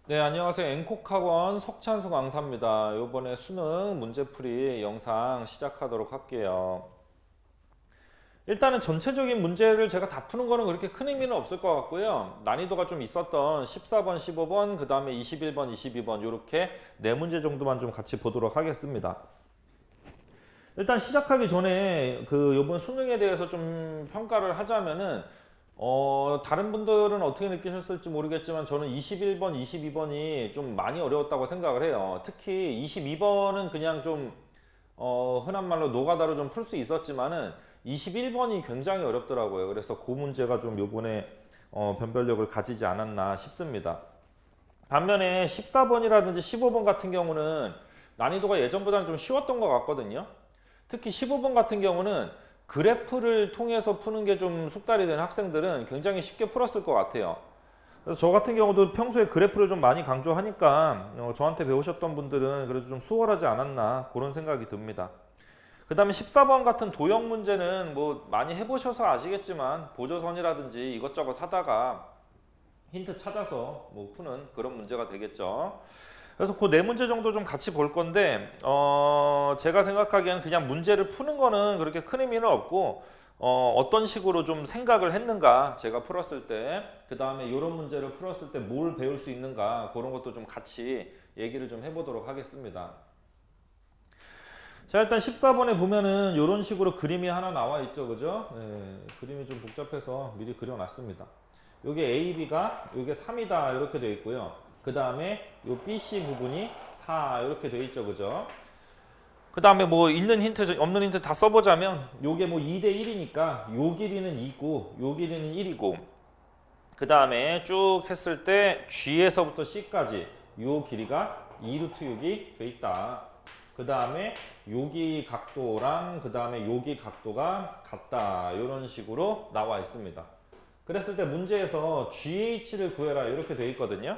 네, 안녕하세요. 앵콕학원 석찬수 강사입니다. 이번에 수능 문제풀이 영상 시작하도록 할게요. 일단은 전체적인 문제를 제가 다 푸는 거는 그렇게 큰 의미는 없을 것 같고요. 난이도가 좀 있었던 14번, 15번, 그 다음에 21번, 22번 이렇게 네 문제 정도만 좀 같이 보도록 하겠습니다. 일단 시작하기 전에 이번 수능에 대해서 좀 평가를 하자면은 다른 분들은 어떻게 느끼셨을지 모르겠지만 저는 21번, 22번이 좀 많이 어려웠다고 생각을 해요. 특히 22번은 그냥 좀 흔한 말로 노가다로 좀 풀 수 있었지만은 21번이 굉장히 어렵더라고요. 그래서 그 문제가 좀 요번에 변별력을 가지지 않았나 싶습니다. 반면에 14번이라든지 15번 같은 경우는 난이도가 예전보다는 좀 쉬웠던 것 같거든요. 특히 15번 같은 경우는 그래프를 통해서 푸는 게 좀 숙달이 된 학생들은 굉장히 쉽게 풀었을 것 같아요. 그래서 저 같은 경우도 평소에 그래프를 좀 많이 강조하니까 저한테 배우셨던 분들은 그래도 좀 수월하지 않았나 그런 생각이 듭니다. 그 다음에 14번 같은 도형 문제는 뭐 많이 해보셔서 아시겠지만 보조선이라든지 이것저것 하다가 힌트 찾아서 뭐 푸는 그런 문제가 되겠죠. 그래서 그 네 문제 정도 좀 같이 볼 건데 제가 생각하기에는 그냥 문제를 푸는 거는 그렇게 큰 의미는 없고 어떤 식으로 좀 생각을 했는가 제가 풀었을 때 그 다음에 이런 문제를 풀었을 때 뭘 배울 수 있는가 그런 것도 좀 같이 얘기를 좀 해보도록 하겠습니다. 자, 일단 14번에 보면은 이런 식으로 그림이 하나 나와 있죠, 그죠? 그림이 좀 복잡해서 미리 그려놨습니다. 요게 A, B가 요게 3이다 이렇게 되어 있고요. 그 다음에 요 B, C 부분이 4 이렇게 되어 있죠, 그죠? 그 다음에 뭐 있는 힌트 없는 힌트 다 써보자면 요게 뭐 2대 1이니까 요 길이는 2고 요 길이는 1이고 그 다음에 쭉 했을 때 G에서부터 C까지 요 길이가 2루트 6이 돼 있다. 그 다음에 여기 각도랑 그 다음에 여기 각도가 같다. 이런 식으로 나와 있습니다. 그랬을 때 문제에서 GH를 구해라 이렇게 돼 있거든요.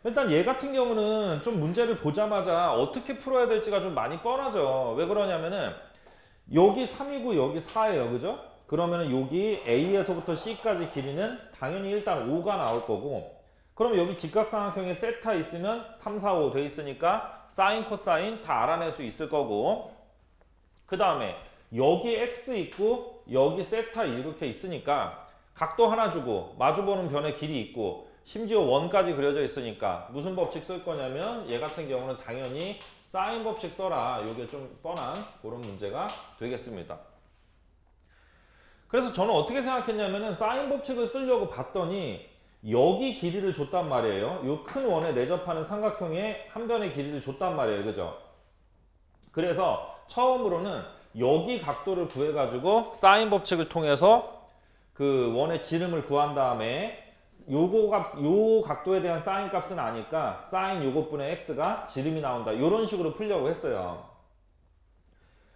일단 얘 같은 경우는 좀 문제를 보자마자 어떻게 풀어야 될지가 좀 많이 뻔하죠. 왜 그러냐면은 여기 3이고 여기 4예요. 그죠? 그러면은 여기 A에서부터 C까지 길이는 당연히 일단 5가 나올 거고 그럼 여기 직각삼각형에 세타 있으면 3, 4, 5 돼 있으니까 사인, 코사인 다 알아낼 수 있을 거고 그 다음에 여기 X 있고 여기 세타 이렇게 있으니까 각도 하나 주고 마주보는 변의 길이 있고 심지어 원까지 그려져 있으니까 무슨 법칙 쓸 거냐면 얘 같은 경우는 당연히 사인 법칙 써라. 이게 좀 뻔한 그런 문제가 되겠습니다. 그래서 저는 어떻게 생각했냐면은 사인 법칙을 쓰려고 봤더니 여기 길이를 줬단 말이에요. 요 큰 원에 내접하는 삼각형의 한 변의 길이를 줬단 말이에요. 그죠? 그래서 처음으로는 여기 각도를 구해가지고 사인 법칙을 통해서 그 원의 지름을 구한 다음에 요 각도에 대한 사인 값은 아니까 사인 요것분의 x가 지름이 나온다. 이런 식으로 풀려고 했어요.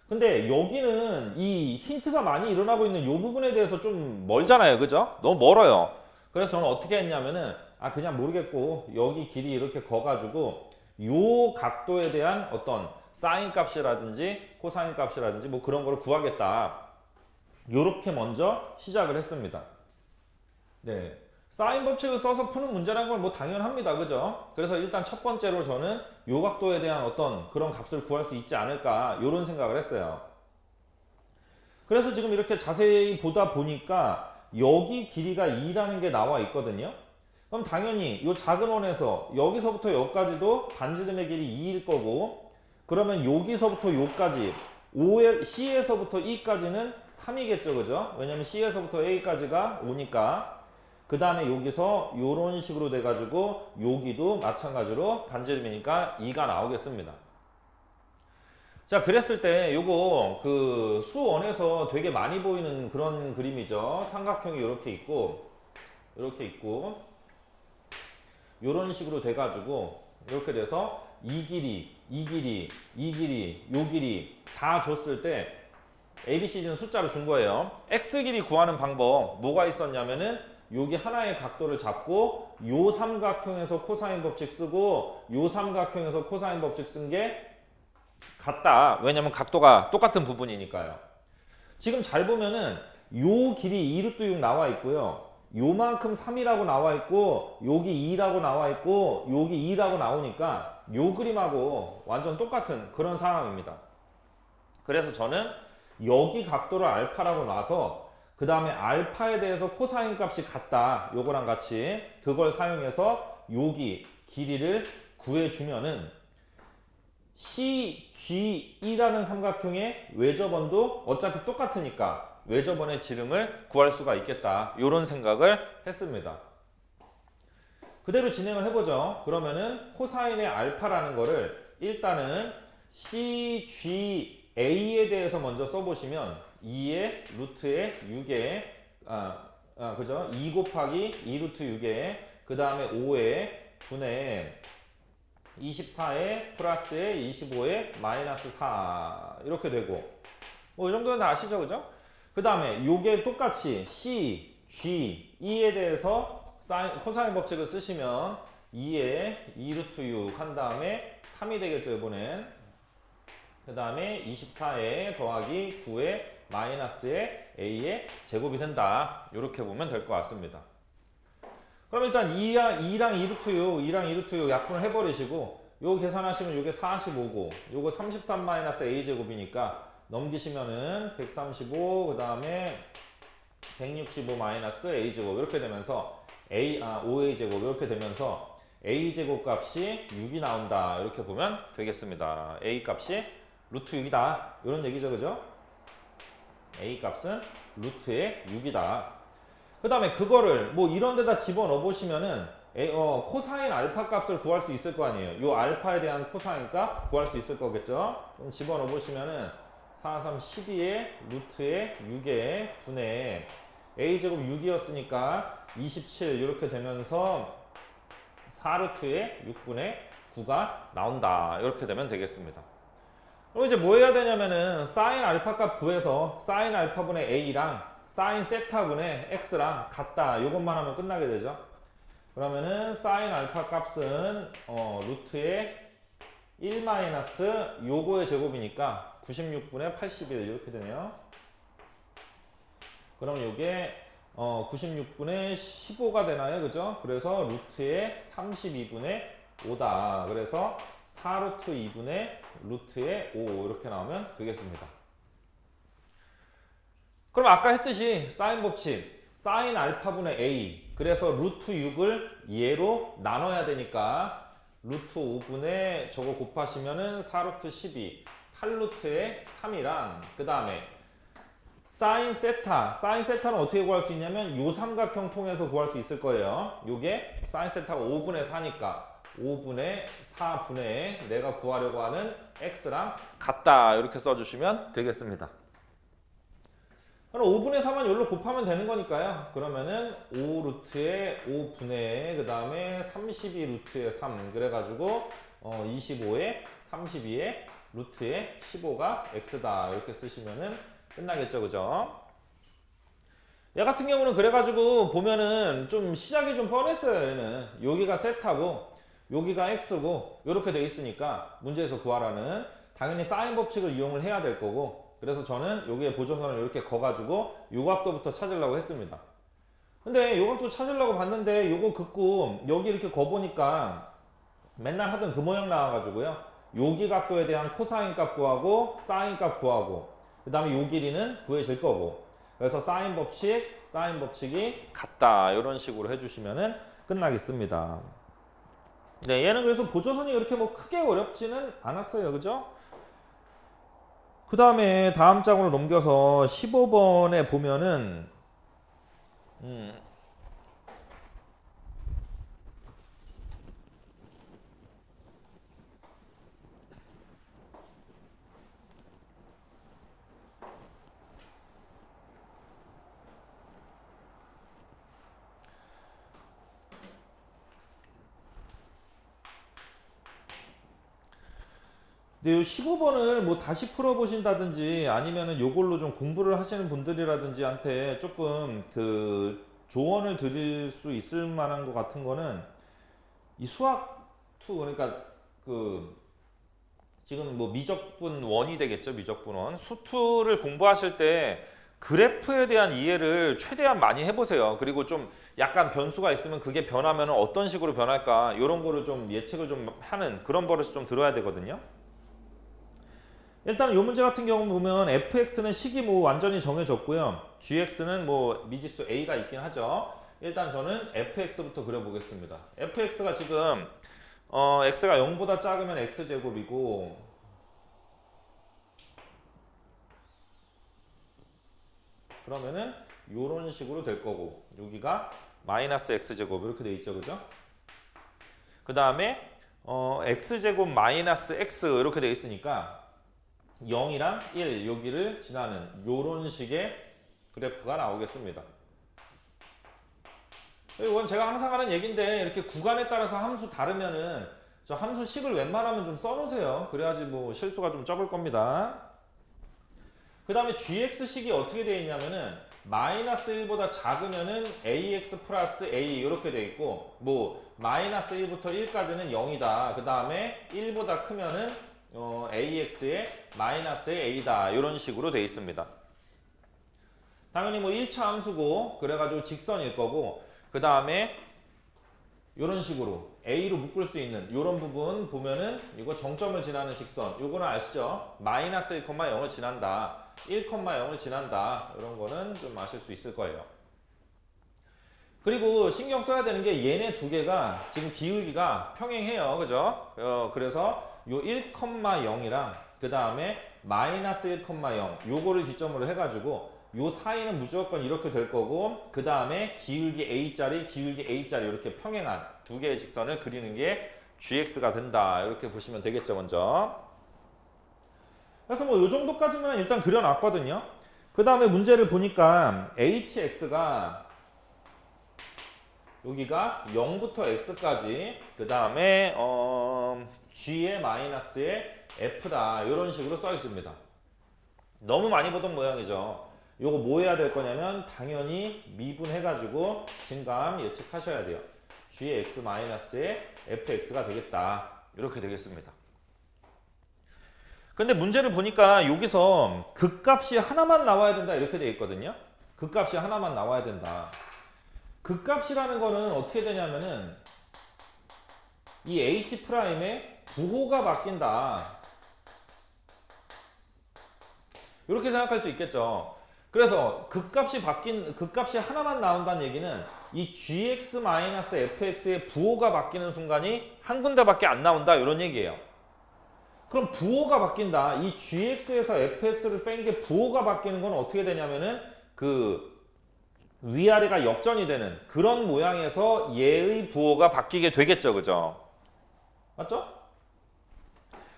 근데 여기는 이 힌트가 많이 일어나고 있는 이 부분에 대해서 좀 멀잖아요. 그죠? 너무 멀어요. 그래서 저는 어떻게 했냐면은 그냥 모르겠고 여기 길이 이렇게 거가지고 요 각도에 대한 어떤 사인 값이라든지 코사인 값이라든지 뭐 그런 거를 구하겠다. 요렇게 먼저 시작을 했습니다. 네. 사인 법칙을 써서 푸는 문제라는 건 뭐 당연합니다. 그죠? 그래서 일단 첫 번째로 저는 요 각도에 대한 어떤 그런 값을 구할 수 있지 않을까 요런 생각을 했어요. 그래서 지금 이렇게 자세히 보다 보니까 여기 길이가 2라는 게 나와 있거든요. 그럼 당연히 이 작은 원에서 여기서부터 여기까지도 반지름의 길이 2일 거고 그러면 여기서부터 여기까지 C에서부터 E까지는 3이겠죠. 그죠? 왜냐면 C에서부터 A까지가 5니까 그 다음에 여기서 이런 식으로 돼가지고 여기도 마찬가지로 반지름이니까 2가 나오겠습니다. 자, 그랬을 때 요거 그 수원에서 되게 많이 보이는 그런 그림이죠. 삼각형이 이렇게 있고 요런 식으로 돼가지고 이렇게 돼서 이 길이, 이 길이, 이 길이, 요 길이 다 줬을 때 ABCD는 숫자로 준 거예요. X 길이 구하는 방법 뭐가 있었냐면은 여기 하나의 각도를 잡고 요 삼각형에서 코사인 법칙 쓰고 요 삼각형에서 코사인 법칙 쓴 게 같다. 왜냐면 각도가 똑같은 부분이니까요. 지금 잘 보면은 요 길이 2루트 6 나와 있고요. 요만큼 3이라고 나와 있고 여기 2라고 나와 있고 여기 2라고 나오니까 요 그림하고 완전 똑같은 그런 상황입니다. 그래서 저는 여기 각도를 알파라고 놔서 그 다음에 알파에 대해서 코사인 값이 같다 요거랑 같이 그걸 사용해서 여기 길이를 구해주면은 CGE라는 삼각형의 외접원도 어차피 똑같으니까 외접원의 지름을 구할 수가 있겠다 이런 생각을 했습니다. 그대로 진행을 해보죠. 그러면은 코사인의 알파라는 거를 일단은 CGA에 대해서 먼저 써보시면 2의 루트의 6의 그죠? 2 곱하기 2 루트 6의 그 다음에 5의 분의 24에 플러스에 25에 마이너스 4 이렇게 되고 뭐 이 정도는 다 아시죠 그죠? 그 다음에 요게 똑같이 C, G, E에 대해서 코사인 법칙을 쓰시면 2에 2 루트 6 한 다음에 3이 되겠죠 이번엔. 그 다음에 24에 더하기 9에 마이너스에 A의 제곱이 된다 이렇게 보면 될 것 같습니다. 그럼 일단 2랑 2 루트 6, 2랑 2 루트 6 약분을 해버리시고 요거 계산하시면 요게 45고 요거 33 마이너스 a제곱이니까 넘기시면은 135 그 다음에 165 마이너스 a제곱 이렇게 되면서 5a제곱 이렇게 되면서 a제곱 값이 6이 나온다 이렇게 보면 되겠습니다. a 값이 루트 6이다 이런 얘기죠 그죠? a 값은 루트의 6이다. 그 다음에 그거를 뭐 이런 데다 집어넣어 보시면은 코사인 알파 값을 구할 수 있을 거 아니에요. 요 알파에 대한 코사인 값 구할 수 있을 거겠죠. 그럼 집어넣어 보시면은 4, 3, 12의 루트의 6의 분의 a제곱 6이었으니까 27 이렇게 되면서 4루트의 6분의 9가 나온다 이렇게 되면 되겠습니다. 그럼 이제 뭐 해야 되냐면은 사인 알파 값 구해서 사인 알파분의 a랑 사인 세타분의 x랑 같다 요것만 하면 끝나게 되죠. 그러면은 사인 알파 값은 루트의 1 마이너스 요거의 제곱이니까 96분의 81 이렇게 되네요. 그럼 요게 96분의 15가 되나요 그죠? 그래서 루트의 32분의 5다. 그래서 4루트 2분의 루트의 5 이렇게 나오면 되겠습니다. 그럼 아까 했듯이 사인 법칙 사인 알파분의 a 그래서 루트 6을 얘로 나눠야 되니까 루트 5분의 저거 곱하시면은 4루트 12 8루트의 3이랑 그 다음에 사인 세타는 어떻게 구할 수 있냐면 요 삼각형 통해서 구할 수 있을 거예요. 요게 사인 세타가 5분의 4니까 5분의 4분의 내가 구하려고 하는 x랑 같다 이렇게 써주시면 되겠습니다. 그럼 5분의 4만 여기로 곱하면 되는 거니까요. 그러면은 5루트의 5분의 그 다음에 32루트의 3 그래가지고 25에 32에 루트의 15가 x다 이렇게 쓰시면은 끝나겠죠 그죠? 얘 같은 경우는 그래가지고 보면은 좀 시작이 좀 뻔했어요. 얘는 여기가 세타고 여기가 x고 이렇게 돼 있으니까 문제에서 구하라는 당연히 사인 법칙을 이용을 해야 될 거고 그래서 저는 여기에 보조선을 이렇게 거가지고 요 각도부터 찾으려고 했습니다. 근데 요 각도 찾으려고 봤는데 요거 긋고 여기 이렇게 거보니까 맨날 하던 그 모양 나와가지고요. 여기 각도에 대한 코사인 값 구하고 사인 값 구하고 그 다음에 요 길이는 구해질 거고 그래서 사인 법칙이 같다 이런 식으로 해주시면은 끝나겠습니다. 네, 얘는 그래서 보조선이 이렇게 뭐 크게 어렵지는 않았어요. 그죠? 그 다음에 다음 장으로 넘겨서 15번에 보면은 근데 이 15번을 뭐 다시 풀어보신다든지 아니면은 요걸로 좀 공부를 하시는 분들이라든지 한테 조금 그 조언을 드릴 수 있을 만한 것 같은 거는 이 수학 2 그러니까 그 지금 뭐 미적분 1이 되겠죠. 미적분 1 수2를 공부하실 때 그래프에 대한 이해를 최대한 많이 해보세요. 그리고 좀 약간 변수가 있으면 그게 변하면 어떤 식으로 변할까 이런 거를 좀 예측을 좀 하는 그런 버릇을 좀 들어야 되거든요. 일단 이 문제 같은 경우 보면 fx는 식이 뭐 완전히 정해졌고요. gx는 뭐 미지수 a가 있긴 하죠. 일단 저는 fx부터 그려보겠습니다. fx가 지금 x가 0보다 작으면 x제곱이고 그러면은 요런 식으로 될 거고 여기가 마이너스 x제곱 이렇게 돼 있죠. 그죠? 그 다음에 x제곱 마이너스 x 이렇게 돼 있으니까 0이랑 1 여기를 지나는 요런 식의 그래프가 나오겠습니다. 이건 제가 항상 하는 얘기인데 이렇게 구간에 따라서 함수 다르면은 저 함수식을 웬만하면 좀 써놓으세요. 그래야지 뭐 실수가 좀 적을 겁니다. 그 다음에 gx식이 어떻게 되어 있냐면은 마이너스 1보다 작으면은 ax 플러스 a 이렇게 되어 있고 뭐 마이너스 1부터 1까지는 0이다. 그 다음에 1보다 크면은 ax의 마이너스의 a다. 이런 식으로 되어 있습니다. 당연히 뭐 1차 함수고 그래가지고 직선일 거고 그 다음에 이런 식으로 a로 묶을 수 있는 이런 부분 보면은 이거 정점을 지나는 직선 요거는 아시죠? 마이너스 1,0을 지난다. 1,0을 지난다. 이런 거는 좀 아실 수 있을 거예요. 그리고 신경 써야 되는 게 얘네 두 개가 지금 기울기가 평행해요. 그죠? 그래서 요 1,0이랑 그 다음에 마이너스 1,0 요거를 기점으로 해가지고 요 사이는 무조건 이렇게 될 거고 그 다음에 기울기 A짜리 기울기 A짜리 이렇게 평행한 두 개의 직선을 그리는 게 GX가 된다. 이렇게 보시면 되겠죠. 먼저 그래서 뭐 요 정도까지만 일단 그려놨거든요. 그 다음에 문제를 보니까 HX가 여기가 0부터 X까지 그 다음에 G의 마이너스의 F다. 이런 식으로 써 있습니다. 너무 많이 보던 모양이죠. 요거 뭐 해야 될 거냐면 당연히 미분해가지고 진감 예측하셔야 돼요. G의 X 마이너스의 FX가 되겠다. 이렇게 되겠습니다. 근데 문제를 보니까 여기서 극값이 하나만 나와야 된다. 이렇게 되어 있거든요. 극값이 하나만 나와야 된다. 극값이라는 거는 어떻게 되냐면은 이 H'의 부호가 바뀐다. 이렇게 생각할 수 있겠죠. 그래서 극값이 하나만 나온다는 얘기는 이 gx-fx의 부호가 바뀌는 순간이 한 군데밖에 안 나온다. 이런 얘기예요. 그럼 부호가 바뀐다. 이 gx에서 fx를 뺀 게 부호가 바뀌는 건 어떻게 되냐면은 그 위아래가 역전이 되는 그런 모양에서 얘의 부호가 바뀌게 되겠죠. 그죠? 맞죠?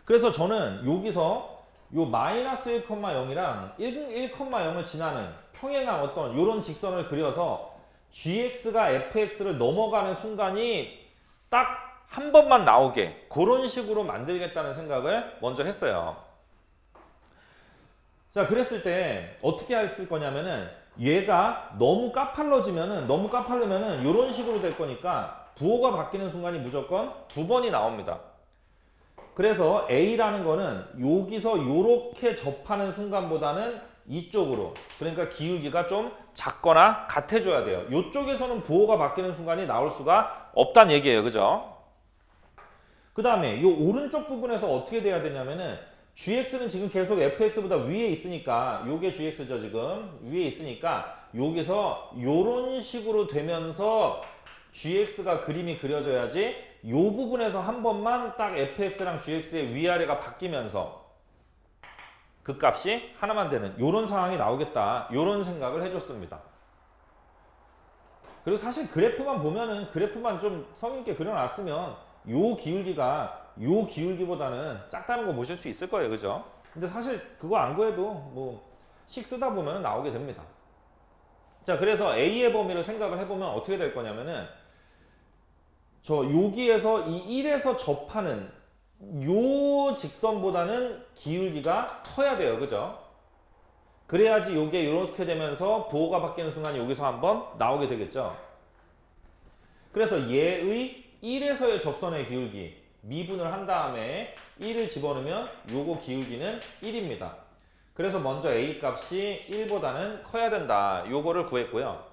그래서 저는 여기서 요 마이너스 1,0이랑 1,0을 지나는 평행한 어떤 요런 직선을 그려서 gx가 fx를 넘어가는 순간이 딱 한 번만 나오게 그런 식으로 만들겠다는 생각을 먼저 했어요. 자, 그랬을 때 어떻게 했을 거냐면은 얘가 너무 까팔르면은 요런 식으로 될 거니까 부호가 바뀌는 순간이 무조건 두 번이 나옵니다. 그래서 A라는 거는 여기서 요렇게 접하는 순간보다는 이쪽으로, 그러니까 기울기가 좀 작거나 같아줘야 돼요. 이쪽에서는 부호가 바뀌는 순간이 나올 수가 없다는 얘기예요. 그죠? 그 다음에 이 오른쪽 부분에서 어떻게 돼야 되냐면은 gx는 지금 계속 fx보다 위에 있으니까 요게 gx죠. 지금 위에 있으니까 여기서 요런 식으로 되면서 gx가 그림이 그려져야지 요 부분에서 한 번만 딱 fx랑 gx의 위아래가 바뀌면서 그 값이 하나만 되는 요런 상황이 나오겠다. 요런 생각을 해줬습니다. 그리고 사실 그래프만 보면은 그래프만 좀 성의있게 그려놨으면 요 기울기가 요 기울기보다는 작다는 거 보실 수 있을 거예요. 그죠? 근데 사실 그거 안 구해도 뭐 식 쓰다 보면 나오게 됩니다. 자, 그래서 A의 범위를 생각을 해보면 어떻게 될 거냐면은 저 여기에서 이 1에서 접하는 요 직선보다는 기울기가 커야 돼요. 그죠? 그래야지 요게 이렇게 되면서 부호가 바뀌는 순간 여기서 한번 나오게 되겠죠. 그래서 얘의 1에서의 접선의 기울기 미분을 한 다음에 1을 집어넣으면 요거 기울기는 1입니다. 그래서 먼저 a 값이 1보다는 커야 된다. 요거를 구했고요.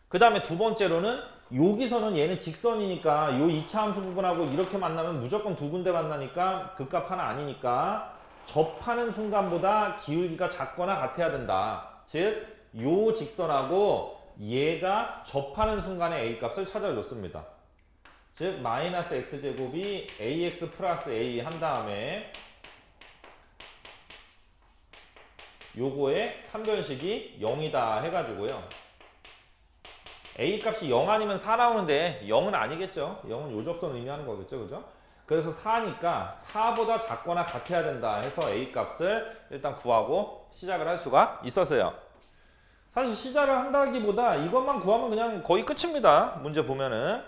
그 다음에 두 번째로는 여기서는 얘는 직선이니까 요 2차 함수 부분하고 이렇게 만나면 무조건 두 군데 만나니까 극값 하나 아니니까 접하는 순간보다 기울기가 작거나 같아야 된다. 즉, 요 직선하고 얘가 접하는 순간에 a 값을 찾아줬습니다. 즉, 마이너스 x제곱이 ax 플러스 a 한 다음에 요거의 판별식이 0이다 해가지고요. a 값이 0 아니면 4 나오는데 0은 아니겠죠. 0은 요 접선 의미하는 거겠죠. 그죠? 그래서 4니까 4보다 작거나 같아야 된다 해서 a 값을 일단 구하고 시작을 할 수가 있었어요. 사실 시작을 한다기보다 이것만 구하면 그냥 거의 끝입니다. 문제 보면은.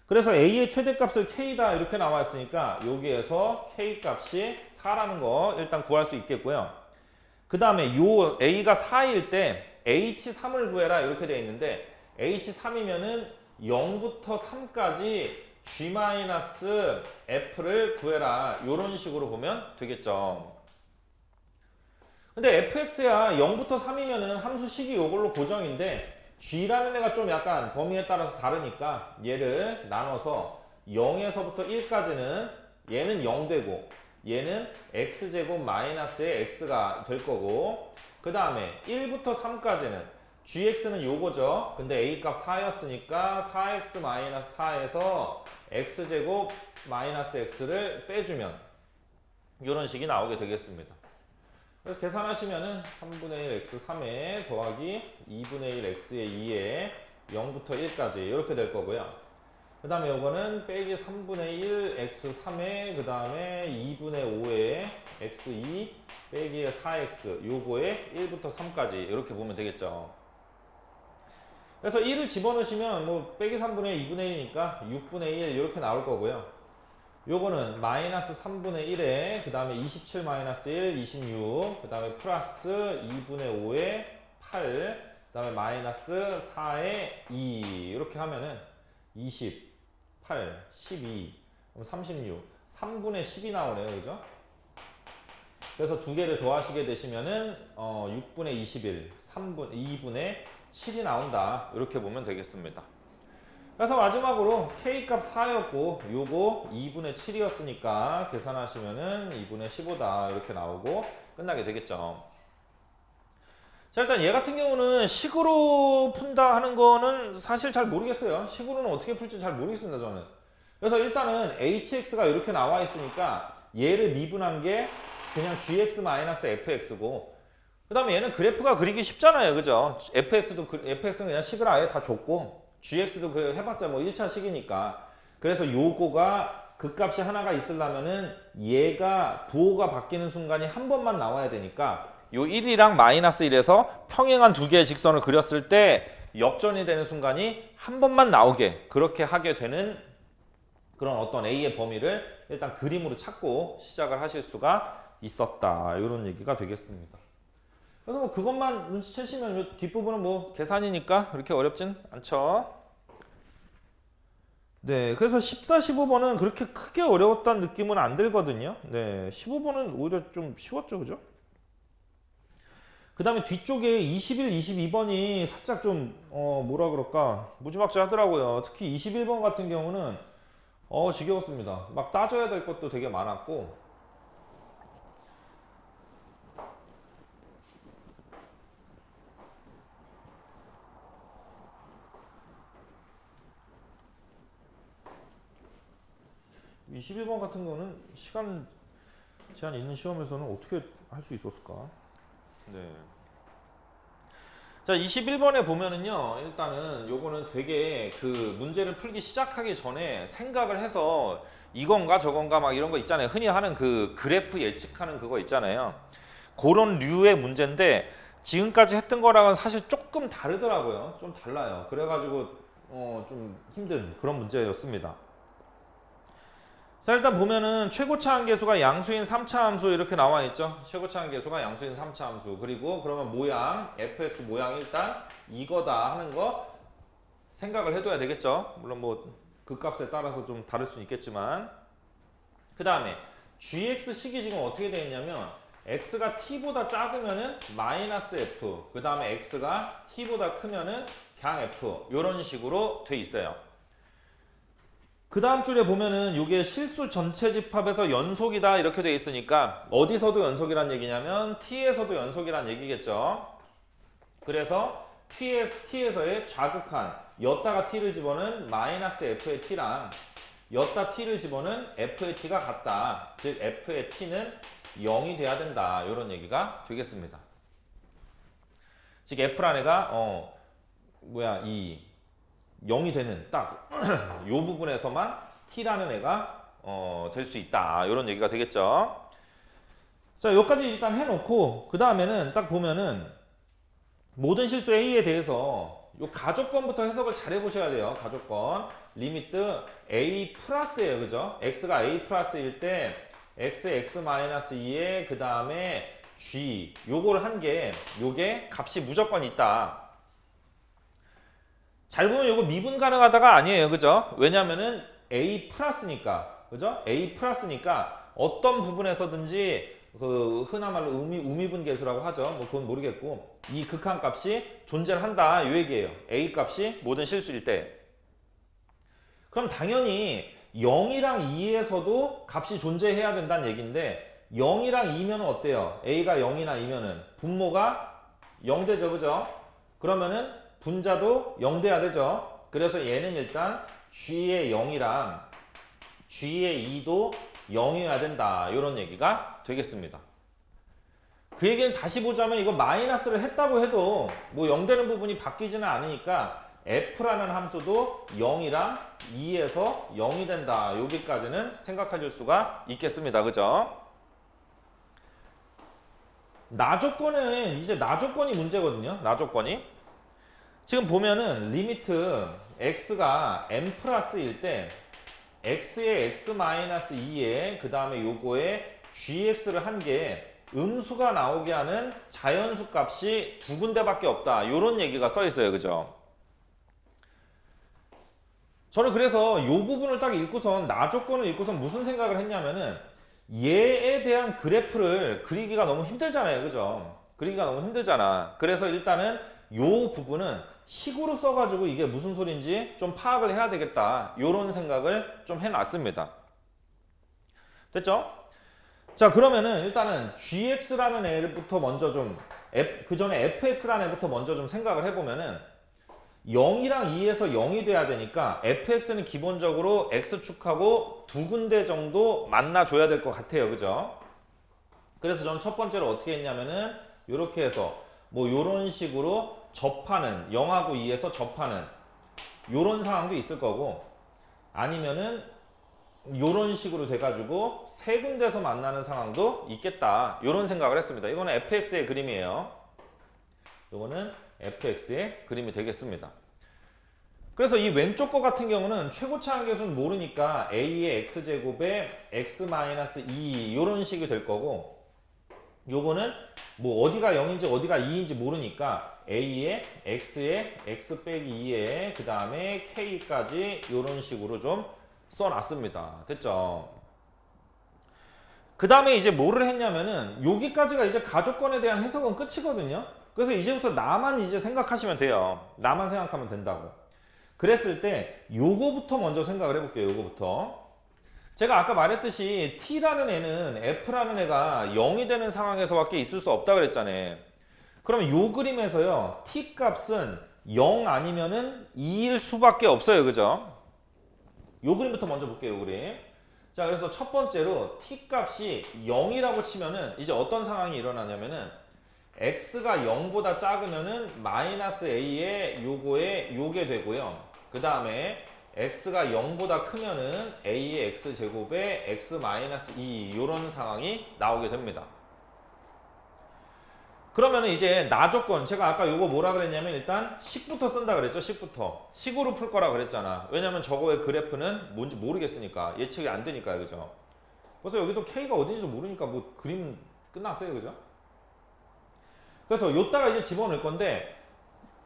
그래서 a의 최대값을 k다 이렇게 나와 있으니까 여기에서 k 값이 4라는 거 일단 구할 수 있겠고요. 그 다음에 요 a가 4일 때 h3을 구해라 이렇게 되어 있는데 h3이면은 0부터 3까지 g-f를 구해라 이런 식으로 보면 되겠죠. 근데 fx야 0부터 3이면은 함수식이 요걸로 고정인데 g라는 애가 좀 약간 범위에 따라서 다르니까 얘를 나눠서 0에서부터 1까지는 얘는 0 되고 얘는 x제곱 마이너스의 x가 될 거고 그 다음에 1부터 3까지는 gx는 요거죠. 근데 a값 4였으니까 4x 마이너스 4에서 x제곱 마이너스 x를 빼주면 이런 식이 나오게 되겠습니다. 그래서 계산하시면은 3분의 1 x 3에 더하기 2분의 1 x의 2에 0부터 1까지 이렇게 될 거고요. 그 다음에 요거는 빼기 3분의 1 x 3에 그 다음에 2분의 5에 x 2 빼기 4x 요거에 1부터 3까지 이렇게 보면 되겠죠. 그래서 1을 집어넣으시면 뭐 빼기 3분의 2분의 1이니까 6분의 1 이렇게 나올 거고요. 요거는 마이너스 3분의 1에 그 다음에 27 마이너스 1 26 그 다음에 플러스 2분의 5에 8 그 다음에 마이너스 4에 2 이렇게 하면은 20 8, 12, 36, 3분의 10이 나오네요. 그죠? 그래서 두 개를 더하시게 되시면은 6분의 21, 2분의 7이 나온다. 이렇게 보면 되겠습니다. 그래서 마지막으로 K값 4였고 요거 2분의 7이었으니까 계산하시면은 2분의 15다. 이렇게 나오고 끝나게 되겠죠. 자, 일단 얘 같은 경우는 식으로 푼다 하는 거는 사실 잘 모르겠어요. 식으로는 어떻게 풀지 잘 모르겠습니다, 저는. 그래서 일단은 hx가 이렇게 나와 있으니까 얘를 미분한 게 그냥 gx-fx고 그 다음에 얘는 그래프가 그리기 쉽잖아요. 그죠? fx는 그냥 식을 아예 다 줬고 gx도 해봤자 뭐 1차 식이니까 그래서 요거가 극값이 하나가 있으려면은 얘가 부호가 바뀌는 순간이 한 번만 나와야 되니까 요 1이랑 마이너스 1에서 평행한 두 개의 직선을 그렸을 때 역전이 되는 순간이 한 번만 나오게 그렇게 하게 되는 그런 어떤 A의 범위를 일단 그림으로 찾고 시작을 하실 수가 있었다. 이런 얘기가 되겠습니다. 그래서 뭐 그것만 눈치채시면 요 뒷부분은 뭐 계산이니까 그렇게 어렵진 않죠. 네, 그래서 14, 15번은 그렇게 크게 어려웠다는 느낌은 안 들거든요. 네, 15번은 오히려 좀 쉬웠죠, 그죠? 그 다음에 뒤쪽에 21, 22번이 살짝 좀 뭐라 그럴까 무지막지 하더라고요. 특히 21번 같은 경우는 지겨웠습니다. 막 따져야 될 것도 되게 많았고 21번 같은 거는 시간 제한 있는 시험에서는 어떻게 할 수 있었을까? 네. 자, 21번에 보면은요, 일단은 요거는 되게 그 문제를 풀기 시작하기 전에 생각을 해서 이건가 저건가 막 이런 거 있잖아요. 흔히 하는 그 그래프 예측하는 그거 있잖아요. 그런 류의 문제인데 지금까지 했던 거랑은 사실 조금 다르더라고요. 좀 달라요. 그래가지고 좀 힘든 그런 문제였습니다. 자, 일단 보면은 최고차 한계수가 양수인 3차 함수 이렇게 나와 있죠. 최고차 한계수가 양수인 3차 함수. 그리고 그러면 모양, fx 모양 일단 이거다 하는 거 생각을 해둬야 되겠죠. 물론 뭐 극값에 따라서 좀 다를 수 있겠지만 그 다음에 gx식이 지금 어떻게 되어 있냐면 x가 t보다 작으면은 마이너스 f, 그 다음에 x가 t보다 크면은 그냥 f, 이런 식으로 돼 있어요. 그 다음 줄에 보면은 이게 실수 전체 집합에서 연속이다 이렇게 돼 있으니까 어디서도 연속이란 얘기냐면 t에서도 연속이란 얘기겠죠. 그래서 t에서의 좌극한 였다가 t를 집어넣은 마이너스 f의 t랑 였다 t를 집어넣은 f의 t가 같다. 즉 f의 t는 0이 돼야 된다. 이런 얘기가 되겠습니다. 즉 F란 애가 이 0이 되는 딱 이 부분에서만 T라는 애가 될 수 있다. 이런 얘기가 되겠죠. 자, 여기까지 일단 해놓고 그 다음에는 딱 보면은 모든 실수 A에 대해서 요 가족권부터 해석을 잘 해보셔야 돼요. 가족권 리미트 A 플러스예요. 그죠? X가 A 플러스일 때 x, x-2에 그 다음에 g 요걸 한 게 요게 값이 무조건 있다. 잘 보면 요거 미분 가능하다가 아니에요. 그죠? 왜냐면은 a 플러스니까. 그죠? a 플러스니까 어떤 부분에서든지 그 흔한 말로 우미분 계수라고 하죠. 뭐 그건 모르겠고 이 극한 값이 존재를 한다. 요 얘기예요. a 값이 모든 실수일 때. 그럼 당연히 0이랑 2에서도 값이 존재해야 된다는 얘기인데 0이랑 2면은 어때요? A가 0이나 2면은 분모가 0 되죠. 그죠? 그러면은 분자도 0 돼야 되죠. 그래서 얘는 일단 G의 0이랑 G의 2도 0이어야 된다. 이런 얘기가 되겠습니다. 그 얘기는 다시 보자면 이거 마이너스를 했다고 해도 뭐 0 되는 부분이 바뀌지는 않으니까 f라는 함수도 0이랑 2에서 0이 된다. 여기까지는 생각해 줄 수가 있겠습니다. 그죠? 나조건은 이제 나조건이 문제거든요. 나조건이. 지금 보면은 리미트 x가 m 플러스일 때 x의 x-2에 그 다음에 요거에 gx를 한 게 음수가 나오게 하는 자연수 값이 두 군데밖에 없다. 이런 얘기가 써 있어요. 그죠? 저는 그래서 이 부분을 딱 읽고선 나조건을 읽고선 무슨 생각을 했냐면은 얘에 대한 그래프를 그리기가 너무 힘들잖아요. 그죠? 그리기가 너무 힘들잖아. 그래서 일단은 이 부분은 식으로 써가지고 이게 무슨 소린지 좀 파악을 해야 되겠다. 이런 생각을 좀 해놨습니다. 됐죠? 자, 그러면은 일단은 gx라는 애부터 먼저 좀 그 전에 fx라는 애부터 먼저 좀 생각을 해보면은 0이랑 2에서 0이 돼야 되니까 fx는 기본적으로 x축하고 두 군데 정도 만나줘야 될 것 같아요. 그죠? 그래서 저는 첫 번째로 어떻게 했냐면은 이렇게 해서 뭐 이런 식으로 접하는 0하고 2에서 접하는 요런 상황도 있을 거고 아니면은 요런 식으로 돼가지고 세 군데서 만나는 상황도 있겠다. 요런 생각을 했습니다. 이거는 fx의 그림이에요. 요거는 fx의 그림이 되겠습니다. 그래서 이 왼쪽 거 같은 경우는 최고차 한계수는 모르니까 a의 x제곱에 x-2 요런 식이 될 거고 요거는 뭐 어디가 0인지 어디가 2인지 모르니까 a의 x에 x 빼기 2에 그 다음에 k까지 요런 식으로 좀 써놨습니다. 됐죠? 그 다음에 이제 뭐를 했냐면은 여기까지가 이제 가족권에 대한 해석은 끝이거든요. 그래서 이제부터 나만 이제 생각하시면 돼요. 나만 생각하면 된다고. 그랬을 때 요거부터 먼저 생각을 해볼게요. 요거부터. 제가 아까 말했듯이 t라는 애는 f라는 애가 0이 되는 상황에서밖에 있을 수 없다 그랬잖아요. 그러면 요 그림에서요. t 값은 0 아니면은 2일 수밖에 없어요. 그죠? 요 그림부터 먼저 볼게요. 요 그림. 자, 그래서 첫 번째로 t 값이 0이라고 치면은 이제 어떤 상황이 일어나냐면은 x가 0보다 작으면은 마이너스 a에 요게 되고요. 그 다음에 x가 0보다 크면은 a의 x제곱에 x-2 요런 상황이 나오게 됩니다. 그러면은 이제 나조건 제가 아까 요거 뭐라 그랬냐면 일단 식부터 쓴다 그랬죠. 식으로 풀 거라 그랬잖아. 왜냐면 저거의 그래프는 뭔지 모르겠으니까 예측이 안 되니까요. 그죠? 그래서 여기도 k가 어딘지도 모르니까 뭐 그림 끝났어요. 그죠? 그래서 요따가 이제 집어넣을 건데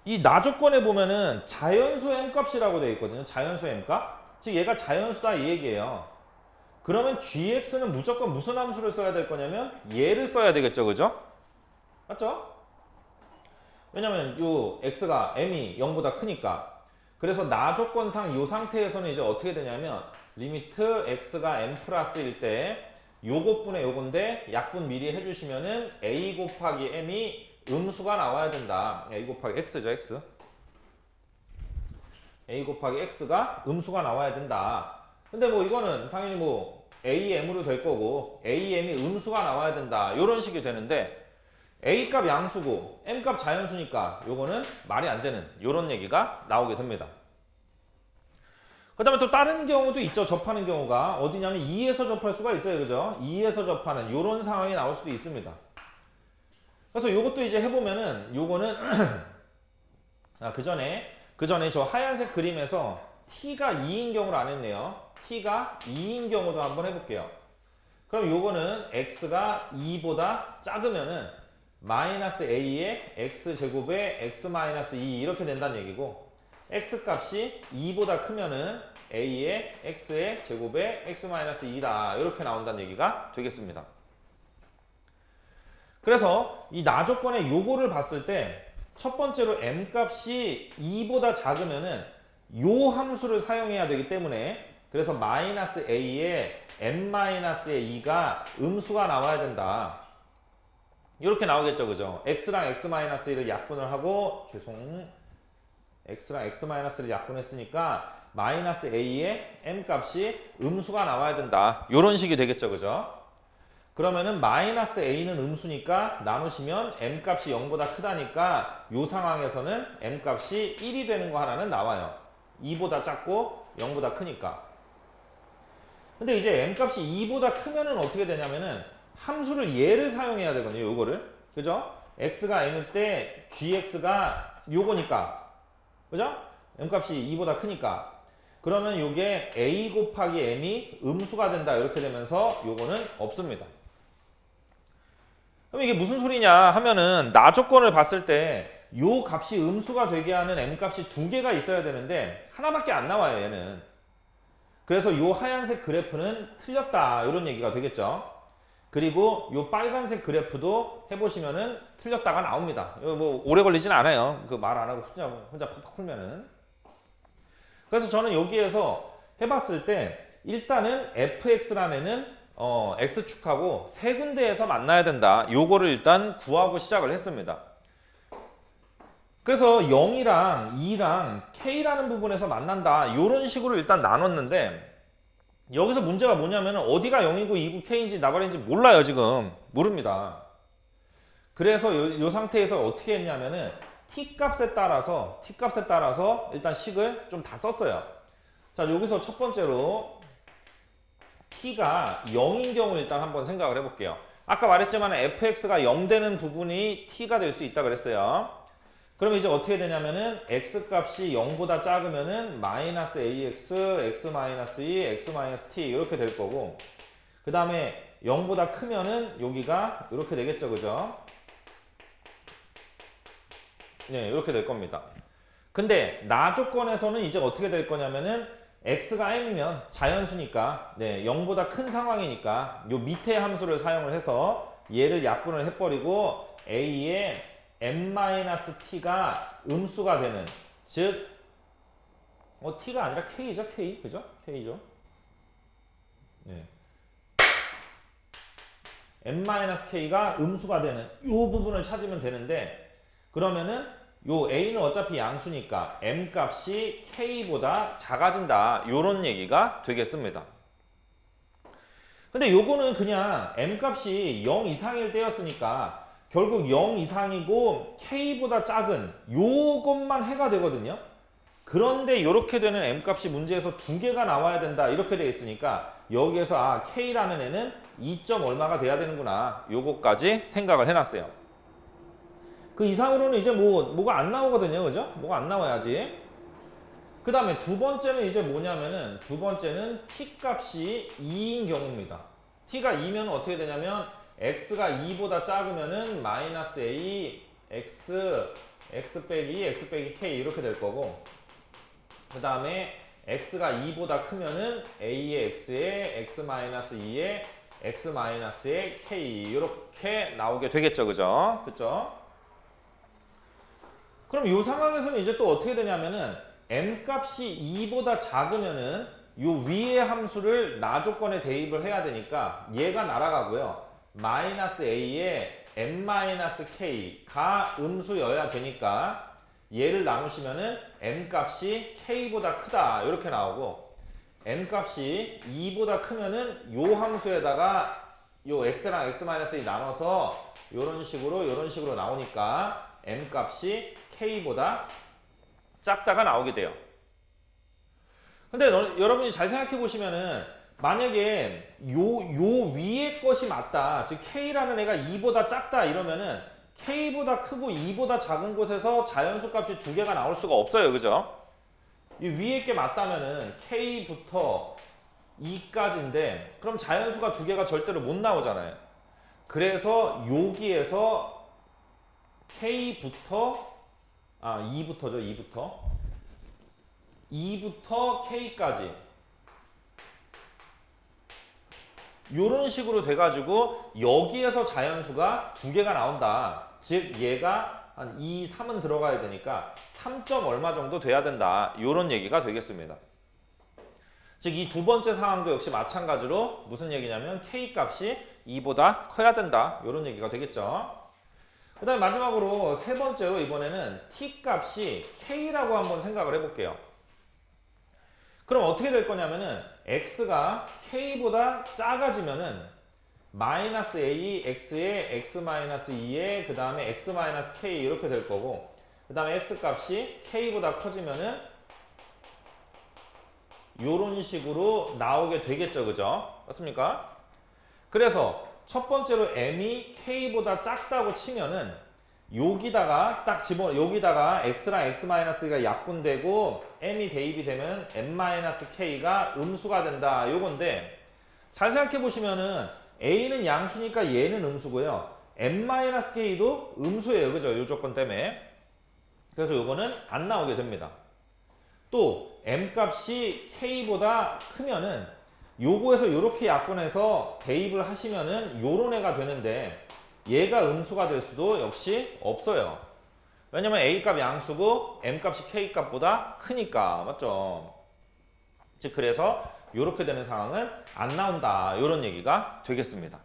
이 나조건에 보면은 자연수 m값이라고 되어 있거든요. 자연수 m값. 즉 얘가 자연수다 이 얘기예요. 그러면 gx는 무조건 무슨 함수를 써야 될 거냐면 얘를 써야 되겠죠, 그죠? 맞죠? 왜냐면 요 x가 m이 0보다 크니까. 그래서 나 조건상 요 상태에서는 이제 어떻게 되냐면 리미트 x가 m 플러스일 때 요것분의 요건데 약분 미리 해주시면은 a 곱하기 m이 음수가 나와야 된다. a 곱하기 x죠, x. a 곱하기 x가 음수가 나와야 된다. 근데 뭐 이거는 당연히 뭐 am으로 될 거고 am이 음수가 나와야 된다. 요런 식이 되는데 a 값 양수고 m 값 자연수니까 요거는 말이 안 되는 요런 얘기가 나오게 됩니다. 그 다음에 또 다른 경우도 있죠. 접하는 경우가 어디냐면 2에서 접할 수가 있어요. 그죠? 2에서 접하는 요런 상황이 나올 수도 있습니다. 그래서 요것도 이제 해보면은 요거는 그 전에 저 하얀색 그림에서 t가 2인 경우를 안 했네요. t가 2인 경우도 한번 해볼게요. 그럼 요거는 x가 2보다 작으면은 마이너스 a의 x제곱에 x 마이너스 2 이렇게 된다는 얘기고 x 값이 2보다 크면은 a의 x의 제곱에 x 마이너스 2다 이렇게 나온다는 얘기가 되겠습니다. 그래서 이 나 조건의 요거를 봤을 때 첫 번째로 m 값이 2보다 작으면은 요 함수를 사용해야 되기 때문에 그래서 마이너스 a의 m 마이너스의 2가 음수가 나와야 된다. 이렇게 나오겠죠, 그죠? x랑 x 마이너스 1을 약분을 하고 x랑 x 마이너스를 약분했으니까 마이너스 a의 m 값이 음수가 나와야 된다. 이런 식이 되겠죠, 그죠? 그러면은 마이너스 a는 음수니까 나누시면 m 값이 0보다 크다니까 이 상황에서는 m 값이 1이 되는 거 하나는 나와요. 2보다 작고 0보다 크니까. 근데 이제 m 값이 2보다 크면은 어떻게 되냐면은 함수를 얘를 사용해야 되거든요. 요거를. 그죠? x가 m일 때 gx가 요거니까. 그죠? m 값이 2보다 크니까. 그러면 요게 a 곱하기 m이 음수가 된다. 이렇게 되면서 요거는 없습니다. 그럼 이게 무슨 소리냐 하면은 나 조건을 봤을 때 요 값이 음수가 되게 하는 m 값이 두 개가 있어야 되는데 하나밖에 안 나와요, 얘는. 그래서 요 하얀색 그래프는 틀렸다. 이런 얘기가 되겠죠. 그리고 요 빨간색 그래프도 해보시면은 틀렸다가 나옵니다. 이거 뭐 오래 걸리진 않아요. 그 말 안 하고 혼자 팍팍 풀면은. 그래서 저는 여기에서 해봤을 때 일단은 fx라는 애는 x축하고 세 군데에서 만나야 된다. 요거를 일단 구하고 시작을 했습니다. 그래서 0이랑 2랑 k라는 부분에서 만난다. 요런 식으로 일단 나눴는데 여기서 문제가 뭐냐면 어디가 0이고 2고 k인지 나발인지 몰라요. 지금 모릅니다. 그래서 요 상태에서 어떻게 했냐면은 t값에 따라서 일단 식을 좀 다 썼어요. 자, 여기서 첫 번째로 t가 0인 경우 일단 한번 생각을 해볼게요. 아까 말했지만 fx가 0 되는 부분이 t가 될 수 있다 그랬어요. 그럼 이제 어떻게 되냐면은 x 값이 0보다 작으면은 마이너스 ax, x 마이너스 2, x 마이너스 t 이렇게 될 거고 그 다음에 0보다 크면은 여기가 이렇게 되겠죠, 그죠? 네, 이렇게 될 겁니다. 근데 나 조건에서는 이제 어떻게 될 거냐면은 x가 m이면 자연수니까 0보다 큰 상황이니까 요 밑에 함수를 사용을 해서 얘를 약분을 해버리고 a의 m-t가 음수가 되는 즉 t가 아니라 k죠, k. 그죠? k죠. 네. m-k가 음수가 되는 요 부분을 찾으면 되는데 그러면은 요 a는 어차피 양수니까 m 값이 k보다 작아진다. 요런 얘기가 되겠습니다. 근데 요거는 그냥 m 값이 0 이상일 때였으니까 결국 0 이상이고 k보다 작은 요것만 해가 되거든요. 그런데 이렇게 되는 m 값이 문제에서 두 개가 나와야 된다. 이렇게 되어 있으니까 여기에서 k라는 애는 2점 얼마가 돼야 되는구나. 요거까지 생각을 해놨어요. 그 이상으로는 이제 뭐가 안 나오거든요. 그죠? 뭐가 안 나와야지. 그 다음에 두 번째는 이제 뭐냐면은 두 번째는 t 값이 2인 경우입니다. t가 2면 어떻게 되냐면 x가 2보다 작으면은 마이너스 a, x 빼기 k 이렇게 될 거고 그 다음에 x가 2보다 크면은 a의 x에 x-2에 x-의 k 이렇게 나오게 되겠죠. 그죠? 그죠? 그럼 이 상황에서는 이제 또 어떻게 되냐면은 m 값이 2보다 작으면은 요 위의 함수를 나 조건에 대입을 해야 되니까 얘가 날아가고요. -a에 m-k가 음수여야 되니까 얘를 나누시면은 m 값이 k보다 크다 이렇게 나오고 m 값이 2보다 크면은 요 함수에다가 요 x랑 x-이 나눠서 요런 식으로 나오니까 m 값이 k보다 작다가 나오게 돼요. 근데 여러분이 잘 생각해 보시면은 만약에 요 위에 것이 맞다. 즉 k라는 애가 2보다 작다 이러면은 k보다 크고 2보다 작은 곳에서 자연수 값이 두 개가 나올 수가 없어요. 그죠? 이 위에 게 맞다면은 k부터 2까지인데 그럼 자연수가 두 개가 절대로 못 나오잖아요. 그래서 여기에서 k부터 2부터 2부터 k까지 이런 식으로 돼가지고 여기에서 자연수가 두 개가 나온다. 즉 얘가 한 2, 3은 들어가야 되니까 3점 얼마 정도 돼야 된다. 이런 얘기가 되겠습니다. 즉 이 두 번째 상황도 역시 마찬가지로 무슨 얘기냐면 k 값이 2보다 커야 된다. 이런 얘기가 되겠죠. 그 다음에 마지막으로 세 번째로 이번에는 t 값이 k라고 한번 생각을 해볼게요. 그럼 어떻게 될 거냐면은 x가 k보다 작아지면은 -a x에 x-2에 그 다음에 x-k 이렇게 될 거고 그 다음에 x 값이 k보다 커지면은 요런 식으로 나오게 되겠죠. 그죠? 맞습니까? 그래서 첫 번째로 m이 k보다 작다고 치면은 여기다가 딱 여기다가 x랑 x-가 약분되고 m이 대입이 되면 m-k가 음수가 된다. 요건데 잘 생각해 보시면은 a는 양수니까 얘는 음수고요. m-k도 음수예요. 그죠? 요 조건 때문에. 그래서 요거는 안 나오게 됩니다. 또 m 값이 k보다 크면은 요거에서 요렇게 약분해서 대입을 하시면은 요런 애가 되는데 얘가 음수가 될 수도 역시 없어요. 왜냐면 a 값 양수고 m 값이 k 값보다 크니까. 맞죠? 즉 그래서 요렇게 되는 상황은 안 나온다. 요런 얘기가 되겠습니다.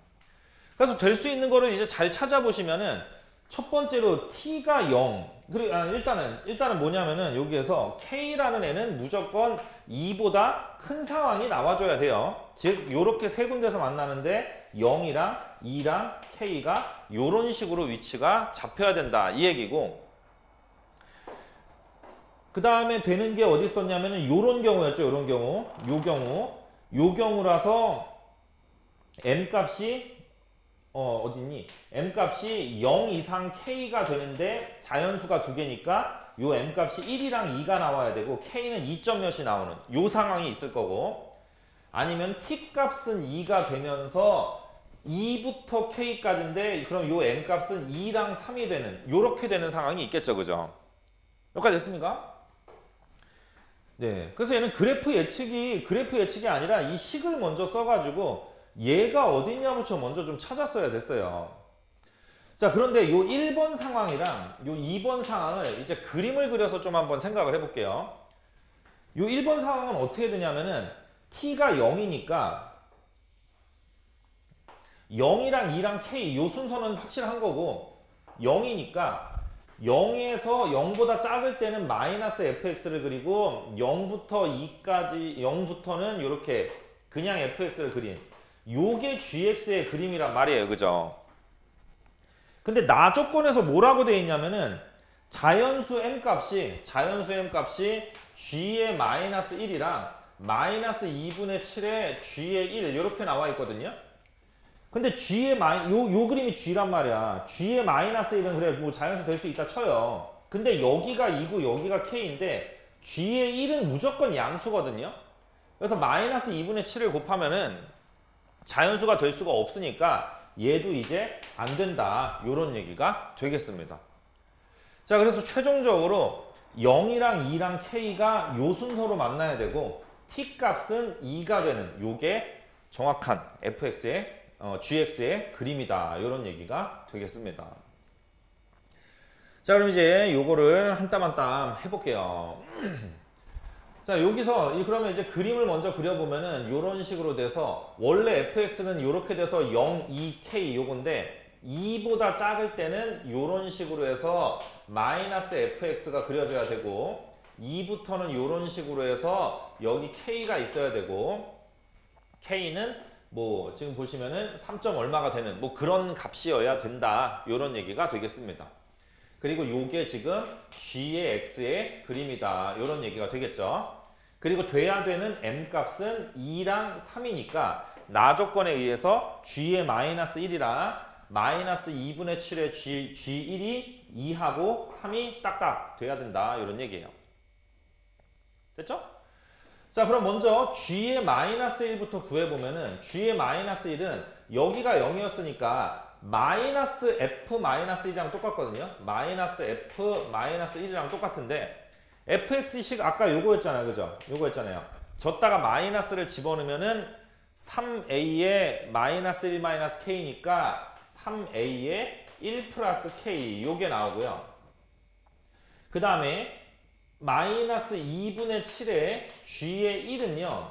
그래서 될 수 있는 거를 이제 잘 찾아보시면은 첫 번째로 t가 0. 일단은 뭐냐면은 여기에서 k라는 애는 무조건 2보다 큰 상황이 나와줘야 돼요. 즉 요렇게 세 군데서 만나는데 0이랑 2랑 k가 요런 식으로 위치가 잡혀야 된다. 이 얘기고 그 다음에 되는 게 어디 있었냐면은 요런 경우였죠. 요런 경우. 요 경우라서 m 값이 어디니? m 값이 0 이상 k가 되는데 자연수가 두 개니까 요 m 값이 1이랑 2가 나와야 되고 k는 2점 몇이 나오는 요 상황이 있을 거고 아니면 t 값은 2가 되면서 2부터 k까지인데 그럼 요 m 값은 2랑 3이 되는 요렇게 되는 상황이 있겠죠. 그죠? 여기까지 됐습니까? 네. 그래서 얘는 그래프 예측이 아니라 이 식을 먼저 써가지고 얘가 어디냐부터 먼저 좀 찾았어야 됐어요. 자, 그런데 요 1번 상황이랑 요 2번 상황을 이제 그림을 그려서 좀 한번 생각을 해볼게요. 요 1번 상황은 어떻게 되냐면은 t가 0이니까 0이랑 2랑 k 요 순서는 확실한 거고 0이니까 0에서 0보다 작을 때는 마이너스 fx를 그리고 0부터 2까지 0부터는 이렇게 그냥 fx를 그린 요게 gx의 그림이란 말이에요. 그죠? 근데 나 조건에서 뭐라고 돼 있냐면은 자연수 m 값이 g의 마이너스 1이랑 마이너스 2분의 7에 g의 1 이렇게 나와 있거든요. 근데 g의 요 그림이 g란 말이야. g의 마이너스 1은 그래 뭐 자연수 될 수 있다 쳐요. 근데 여기가 2고 여기가 k인데 g의 1은 무조건 양수거든요. 그래서 마이너스 2분의 7을 곱하면은 자연수가 될 수가 없으니까 얘도 이제 안 된다. 요런 얘기가 되겠습니다. 자, 그래서 최종적으로 0이랑 2랑 k가 요 순서로 만나야 되고 t 값은 2가 되는 요게 정확한 fx의 gx의 그림이다. 이런 얘기가 되겠습니다. 자, 그럼 이제 요거를 한 땀 한 땀 해볼게요. 자, 여기서 그러면 이제 그림을 먼저 그려보면은 요런 식으로 돼서 원래 fx는 요렇게 돼서 0, 2k 요건데 2보다 작을 때는 요런 식으로 해서 마이너스 fx가 그려져야 되고 2부터는 요런 식으로 해서 여기 k가 있어야 되고 k는 뭐 지금 보시면은 3. 얼마가 되는 뭐 그런 값이어야 된다. 요런 얘기가 되겠습니다. 그리고 요게 지금 g의 x의 그림이다. 요런 얘기가 되겠죠. 그리고 돼야 되는 m 값은 2랑 3이니까 나 조건에 의해서 g의 마이너스 1이랑 마이너스 2분의 7의 g1이 2하고 3이 딱딱 돼야 된다. 이런 얘기예요. 됐죠? 자, 그럼 먼저 g의 마이너스 1부터 구해보면은 g의 마이너스 1은 여기가 0이었으니까 마이너스 f 마이너스 1이랑 똑같거든요. 마이너스 f 마이너스 1이랑 똑같은데 fx식 아까 요거였잖아요. 그죠? 요거였잖아요. 졌다가 마이너스를 집어넣으면은 3a의 마이너스 1 마이너스 k니까 3a의 1 플러스 k 요게 나오고요. 그 다음에 마이너스 2분의 7의 g의 1은요.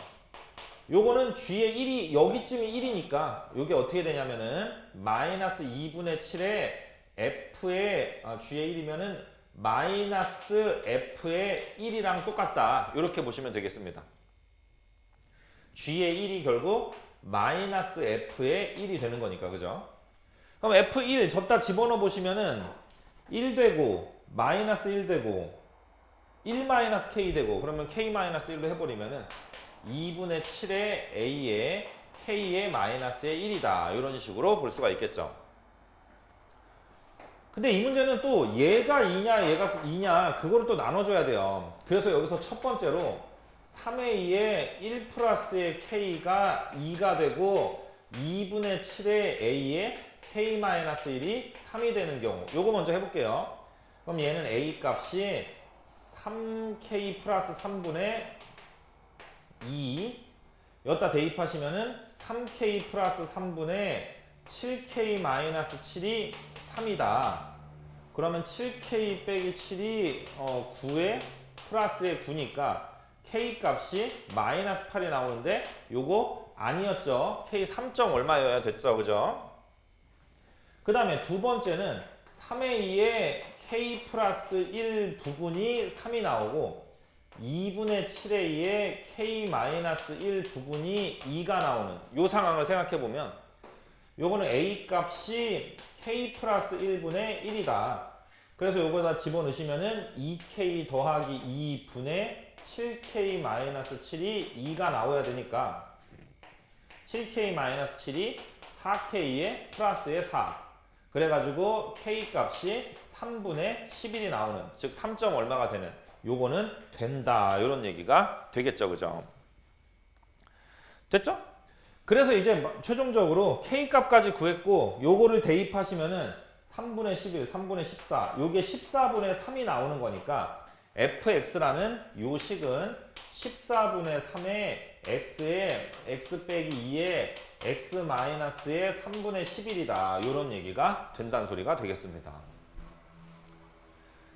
요거는 g의 1이 여기쯤이 1이니까 요게 어떻게 되냐면은 마이너스 2분의 7의 f의 g의 1이면은 마이너스 f의 1이랑 똑같다. 이렇게 보시면 되겠습니다. g의 1이 결국 마이너스 f의 1이 되는 거니까. 그죠? 그럼 f1 졌다 집어넣어 보시면은 1 되고 마이너스 1 되고 1 마이너스 k 되고 그러면 k 마이너스 1로 해버리면은 2분의 7의 a의 k의 마이너스의 1이다. 이런 식으로 볼 수가 있겠죠. 근데 이 문제는 또 얘가 2냐 얘가 2냐 그거를 또 나눠줘야 돼요. 그래서 여기서 첫 번째로 3a의 1 플러스의 k가 2가 되고 2분의 7의 a의 k-1이 3이 되는 경우 요거 먼저 해볼게요. 그럼 얘는 a 값이 3k 플러스 3분의 2 여기다 대입하시면은 3k 플러스 3분의 7k-7이 3이다. 그러면 7k 빼기 7이 9에 플러스의 9니까 k 값이 마이너스 8이 나오는데 요거 아니었죠. k 3. 얼마여야 됐죠. 그죠? 그 다음에 두 번째는 3의 2의 k 플러스 1 부분이 3이 나오고 2분의 7의 2의 k 마이너스 1 부분이 2가 나오는 요 상황을 생각해보면 요거는 a 값이 k 플러스 1분의 1이다. 그래서 요거다 집어넣으시면은 2k 더하기 2분의 7k 마이너스 7이 2가 나와야 되니까 7k 마이너스 7이 4k의 플러스의 4. 그래가지고 k 값이 3분의 11이 나오는 즉 3. 얼마가 되는 요거는 된다. 이런 얘기가 되겠죠. 그죠? 됐죠? 그래서 이제 최종적으로 k 값까지 구했고 요거를 대입하시면은 3분의 11, 3분의 14 요게 14분의 3이 나오는 거니까 fx라는 요 식은 14분의 3의 x의 x 빼기 2의 x 마이너스의 3분의 11이다. 요런 얘기가 된다는 소리가 되겠습니다.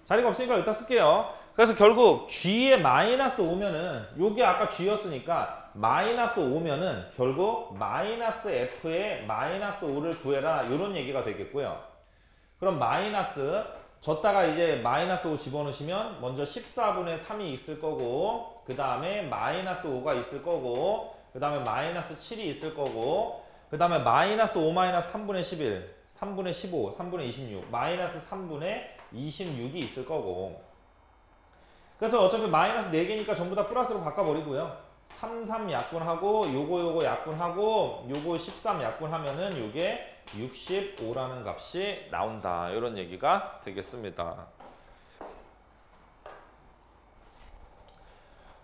자리가 없으니까 여기다 쓸게요. 그래서 결국 g에 마이너스 오면은 요게 아까 g였으니까 마이너스 오면은 결국 마이너스 f의 마이너스 5를 구해라. 요런 얘기가 되겠고요. 그럼 마이너스 졌다가 이제 마이너스 5 집어넣으시면 먼저 14분의 3이 있을 거고 그 다음에 마이너스 5가 있을 거고 그 다음에 마이너스 7이 있을 거고 그 다음에 마이너스 5 마이너스 3분의 11 3분의 15 3분의 26 마이너스 3분의 26이 있을 거고 그래서 어차피 마이너스 4개니까 전부 다 플러스로 바꿔버리고요 3, 3 약분하고 요거 약분하고 요거 13 약분하면은 요게 65라는 값이 나온다. 이런 얘기가 되겠습니다.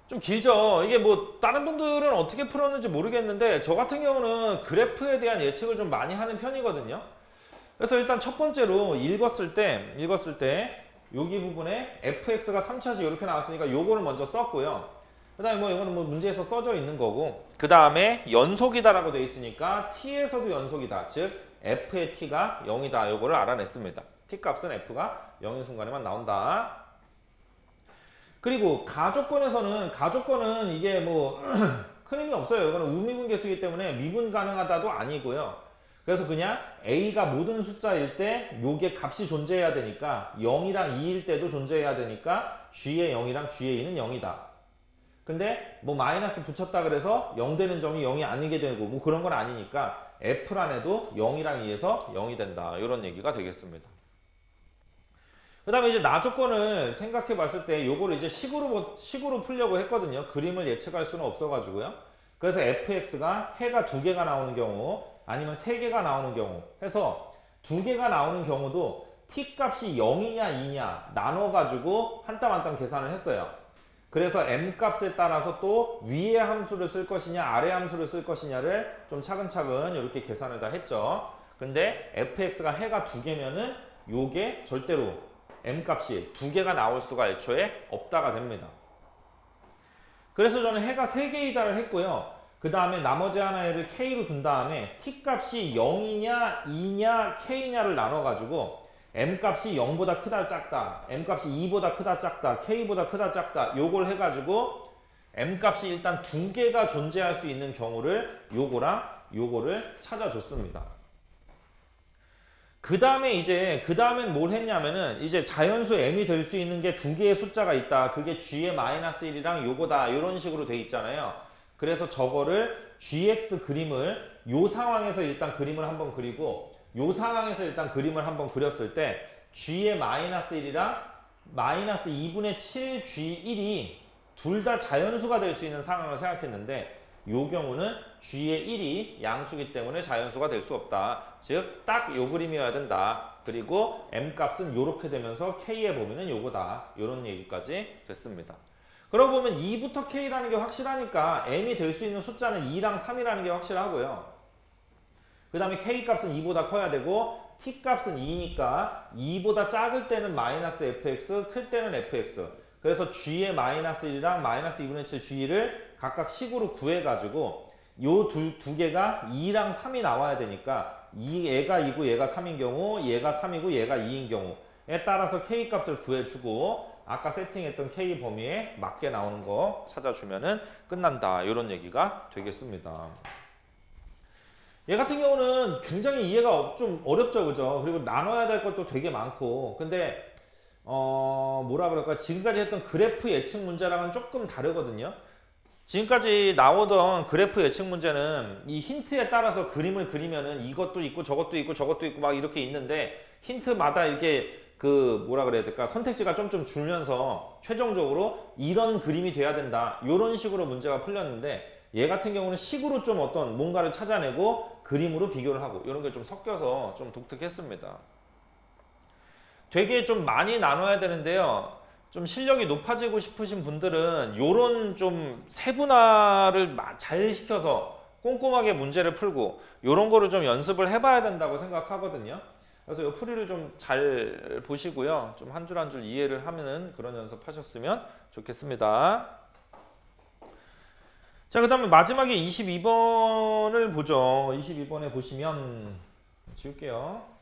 좀 길죠. 이게 뭐 다른 분들은 어떻게 풀었는지 모르겠는데 저 같은 경우는 그래프에 대한 예측을 좀 많이 하는 편이거든요. 그래서 일단 첫 번째로 읽었을 때 여기 부분에 fx가 3차식 이렇게 나왔으니까 요거를 먼저 썼고요. 그 다음에 뭐 이거는 뭐 문제에서 써져 있는 거고, 그 다음에 연속이다라고 돼 있으니까 t에서도 연속이다. 즉 f의 t가 0이다. 요거를 알아냈습니다. t 값은 f가 0인 순간에만 나온다. 그리고 가조건은 이게 뭐 큰 의미 없어요. 이거는 우미분 계수이기 때문에 미분 가능하다도 아니고요. 그래서 그냥 a가 모든 숫자일 때 요게 값이 존재해야 되니까 0이랑 2일 때도 존재해야 되니까 g의 0이랑 g의 2는 0이다. 근데 뭐 마이너스 붙였다 그래서 0 되는 점이 0이 아니게 되고 뭐 그런 건 아니니까 F란에도 0이랑 2에서 0이 된다. 이런 얘기가 되겠습니다. 그 다음에 이제 나 조건을 생각해 봤을 때 요거를 이제 식으로 풀려고 했거든요. 그림을 예측할 수는 없어가지고요. 그래서 fx가 해가 2개가 나오는 경우 아니면 3개가 나오는 경우 해서 2개가 나오는 경우도 t 값이 0이냐 2냐 나눠가지고 한 땀 한 땀 계산을 했어요. 그래서 m 값에 따라서 또 위의 함수를 쓸 것이냐 아래 함수를 쓸 것이냐를 좀 차근차근 이렇게 계산을 다 했죠. 근데 fx가 해가 2개면은 요게 절대로 m 값이 2개가 나올 수가 애초에 없다가 됩니다. 그래서 저는 해가 3개이다를 했고요. 그 다음에 나머지 하나를 k로 둔 다음에 t 값이 0이냐 2냐 k냐를 나눠가지고 m 값이 0보다 크다 작다, m 값이 2보다 크다 작다, k보다 크다 작다 요걸 해가지고 m 값이 일단 2개가 존재할 수 있는 경우를 요거랑 요거를 찾아줬습니다. 그 다음엔 뭘 했냐면은 이제 자연수 m이 될 수 있는 게 2개의 숫자가 있다. 그게 g의 마이너스 1이랑 요거다. 이런 식으로 돼 있잖아요. 그래서 저거를 gx 그림을 요 상황에서 일단 그림을 한번 그리고 요 상황에서 일단 그림을 한번 그렸을 때 g의 마이너스 1이랑 마이너스 2분의 7 g1이 둘 다 자연수가 될 수 있는 상황을 생각했는데 요 경우는 g의 1이 양수기 때문에 자연수가 될 수 없다. 즉 딱 요 그림이어야 된다. 그리고 m 값은 요렇게 되면서 k의 범위는 요거다. 요런 얘기까지 됐습니다. 그러고 보면 2부터 k라는 게 확실하니까 m이 될 수 있는 숫자는 2랑 3이라는 게 확실하고요. 그 다음에 k 값은 2보다 커야 되고 t 값은 2니까 2보다 작을 때는 마이너스 fx, 클 때는 fx. 그래서 g의 마이너스 1이랑 마이너스 2분의 7 g를 각각 식으로 구해가지고 요 두 개가 2랑 3이 나와야 되니까 얘가 2고 얘가 3인 경우 얘가 3이고 얘가 2인 경우에 따라서 k 값을 구해주고 아까 세팅했던 k 범위에 맞게 나오는 거 찾아주면은 끝난다. 이런 얘기가 되겠습니다. 얘 같은 경우는 굉장히 이해가 좀 어렵죠, 그죠? 그리고 나눠야 될 것도 되게 많고, 근데 뭐라 그럴까? 지금까지 했던 그래프 예측 문제랑은 조금 다르거든요. 지금까지 나오던 그래프 예측 문제는 이 힌트에 따라서 그림을 그리면은 이것도 있고 저것도 있고 저것도 있고 막 이렇게 있는데 힌트마다 이렇게 그 뭐라 그래야 될까? 선택지가 좀 줄면서 최종적으로 이런 그림이 돼야 된다. 이런 식으로 문제가 풀렸는데 얘 같은 경우는 식으로 좀 어떤 뭔가를 찾아내고 그림으로 비교를 하고 이런 게 좀 섞여서 좀 독특했습니다. 되게 좀 많이 나눠야 되는데요. 좀 실력이 높아지고 싶으신 분들은 요런 좀 세분화를 잘 시켜서 꼼꼼하게 문제를 풀고 요런 거를 좀 연습을 해봐야 된다고 생각하거든요. 그래서 요 풀이를 좀 잘 보시고요. 좀 한 줄 한 줄 이해를 하면은 그런 연습 하셨으면 좋겠습니다. 자, 그 다음에 마지막에 22번을 보죠. 22번에 보시면 지울게요.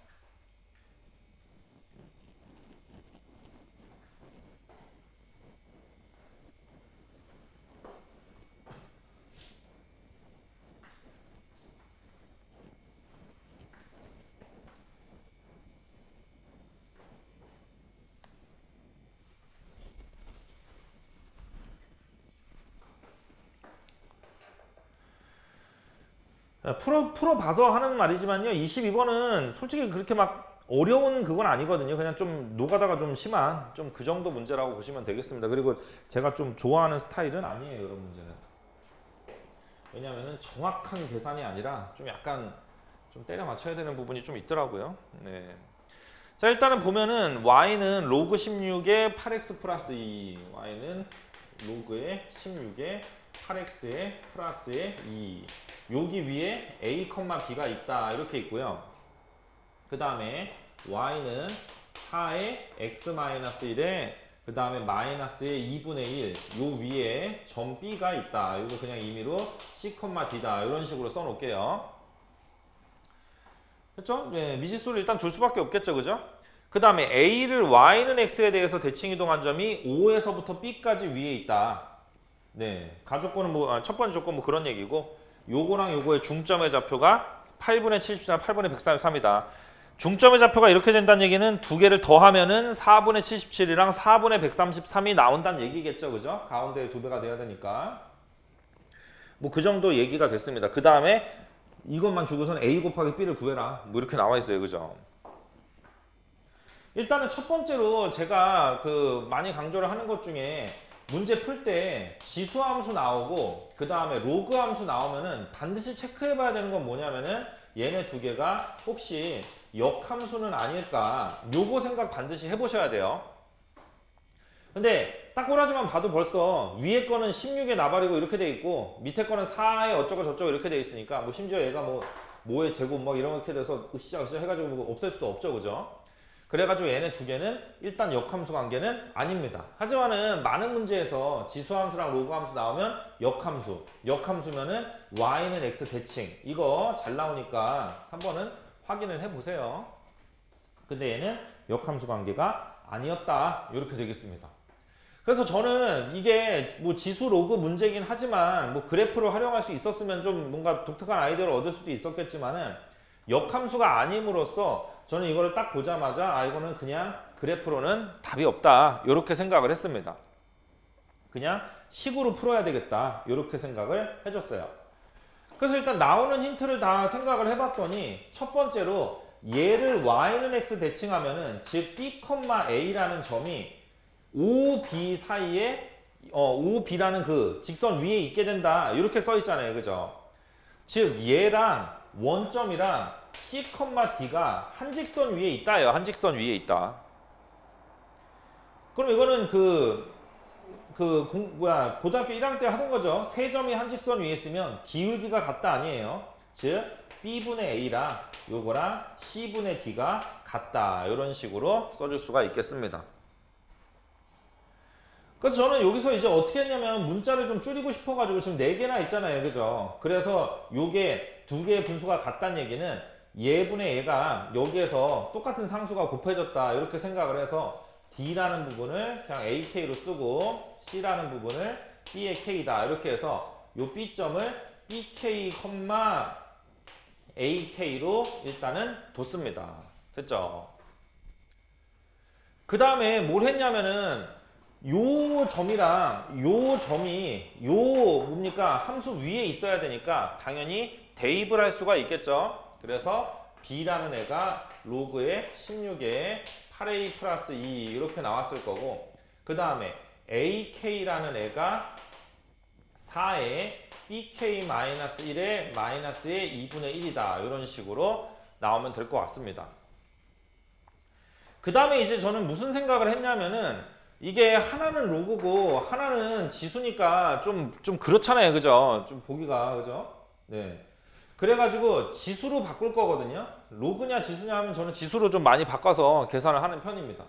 풀어봐서 하는 말이지만요. 22번은 솔직히 그렇게 막 어려운 그건 아니거든요. 그냥 좀 노가다가 좀 심한 좀 그 정도 문제라고 보시면 되겠습니다. 그리고 제가 좀 좋아하는 스타일은 아니에요. 이런 문제는. 왜냐하면 정확한 계산이 아니라 좀 약간 좀 때려 맞춰야 되는 부분이 좀 있더라고요. 네. 자, 일단은 보면은 y는 로그 16에 8x 플러스 2, y는 로그에 16에 8x에 플러스에 2. 여기 위에 a, b가 있다 이렇게 있고요. 그 다음에 y는 4의 x-1에 그 다음에 마이너스의 2분의 1, 요 위에 점 B가 있다. 이거 그냥 임의로 C, D다. 이런 식으로 써놓을게요. 그렇죠? 네, 미지수를 일단 둘 수밖에 없겠죠. 그죠? 그 다음에 A를 Y는 X에 대해서 대칭 이동한 점이 O에서부터 B까지 위에 있다. 네, 가조건은 첫 번째 조건 그런 얘기고, 요거랑 요거의 중점의 좌표가 8분의 74, 8분의 143이다. 중점의 좌표가 이렇게 된다는 얘기는 두 개를 더하면은 4분의 77이랑 4분의 133이 나온다는 얘기겠죠. 그죠? 가운데 두 배가 돼야 되니까. 그 정도 얘기가 됐습니다. 그 다음에 이것만 주고선 A 곱하기 B를 구해라. 이렇게 나와 있어요. 그죠? 일단은 첫 번째로 제가 많이 강조를 하는 것 중에 문제 풀 때 지수함수 나오고 그 다음에 로그함수 나오면은 반드시 체크해 봐야 되는 건 뭐냐면은 얘네 두 개가 혹시 역함수는 아닐까, 요거 생각 반드시 해보셔야 돼요. 근데 딱 꼬라지만 봐도 벌써 위에 거는 16에 나발이고 이렇게 돼 있고 밑에 거는 4에 어쩌고 저쩌고 이렇게 돼 있으니까 심지어 얘가 뭐의 제곱 이런 거 이렇게 돼서 으쌰으쌰 해가지고 없앨 수도 없죠. 그죠? 그래가지고 얘네 두 개는 일단 역함수 관계는 아닙니다. 하지만은 많은 문제에서 지수함수랑 로그함수 나오면 역함수면은 y는 x 대칭, 이거 잘 나오니까 한번은 확인을 해보세요. 근데 얘는 역함수 관계가 아니었다. 이렇게 되겠습니다. 그래서 저는 이게 지수 로그 문제긴 하지만 그래프로 활용할 수 있었으면 좀 뭔가 독특한 아이디어를 얻을 수도 있었겠지만은 역함수가 아님으로써 저는 이거를 딱 보자마자 이거는 그냥 그래프로는 답이 없다. 이렇게 생각을 했습니다. 그냥 식으로 풀어야 되겠다. 이렇게 생각을 해줬어요. 그래서 일단 나오는 힌트를 다 생각을 해봤더니 첫 번째로 얘를 y는 x 대칭하면은 즉 b, a라는 점이 OB 사이에 OB라는 그 직선 위에 있게 된다. 이렇게 써 있잖아요. 그죠? 즉 얘랑 원점이랑 C, D가 한직선 위에 있다요. 한직선 위에 있다. 그럼 이거는 고등학교 1학년 때 하던 거죠. 세 점이 한직선 위에 있으면 기울기가 같다 아니에요. 즉 B분의 A랑 요거랑 C분의 D가 같다. 이런 식으로 써줄 수가 있겠습니다. 그래서 저는 여기서 이제 어떻게 했냐면 문자를 좀 줄이고 싶어가지고 지금 4개나 있잖아요. 그죠? 그래서 요게 두 개의 분수가 같다는 얘기는 얘분의 얘가 여기에서 똑같은 상수가 곱해졌다. 이렇게 생각을 해서 D라는 부분을 그냥 AK로 쓰고 C라는 부분을 B의 K다. 이렇게 해서 요 B점을 BK, AK로 일단은 뒀습니다. 됐죠? 그 다음에 뭘 했냐면은 요 점이랑 요 점이 뭡니까? 함수 위에 있어야 되니까 당연히 대입을 할 수가 있겠죠. 그래서 B라는 애가 로그의 16에 8A 플러스 2 이렇게 나왔을 거고, 그 다음에 AK라는 애가 4에 BK 마이너스 1에 마이너스의 2분의 1이다. 이런 식으로 나오면 될 것 같습니다. 그 다음에 이제 저는 무슨 생각을 했냐면은 이게 하나는 로그고 하나는 지수니까 좀 그렇잖아요. 그죠? 좀 보기가, 그죠? 네. 그래가지고 지수로 바꿀 거거든요. 로그냐 지수냐 하면 저는 지수로 좀 많이 바꿔서 계산을 하는 편입니다.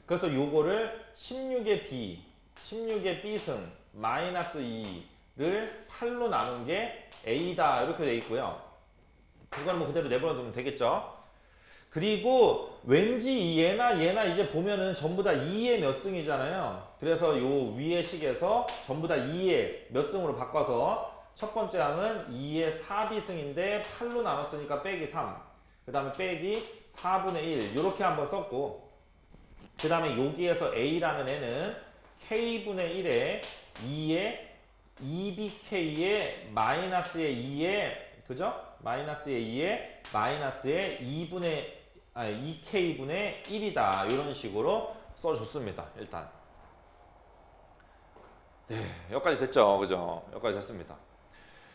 그래서 요거를 16의 B승 마이너스 2를 8로 나눈 게 A다. 이렇게 돼 있고요. 그건 그대로 내버려두면 되겠죠. 그리고 왠지 얘나 이제 보면은 전부 다 2의 몇 승이잖아요. 그래서 요 위의 식에서 전부 다 2의 몇 승으로 바꿔서 첫 번째 항은 2의 4비승인데 8로 나눴으니까 빼기 3. 그 다음에 빼기 4분의 1. 이렇게 한번 썼고, 그 다음에 여기에서 A라는 애는 K분의 1에 2의 2BK의 마이너스의 2의, 그죠? 마이너스의 2에 마이너스의 2K분의 1이다. 이런 식으로 써줬습니다. 일단. 네, 여기까지 됐죠. 그죠? 여기까지 됐습니다.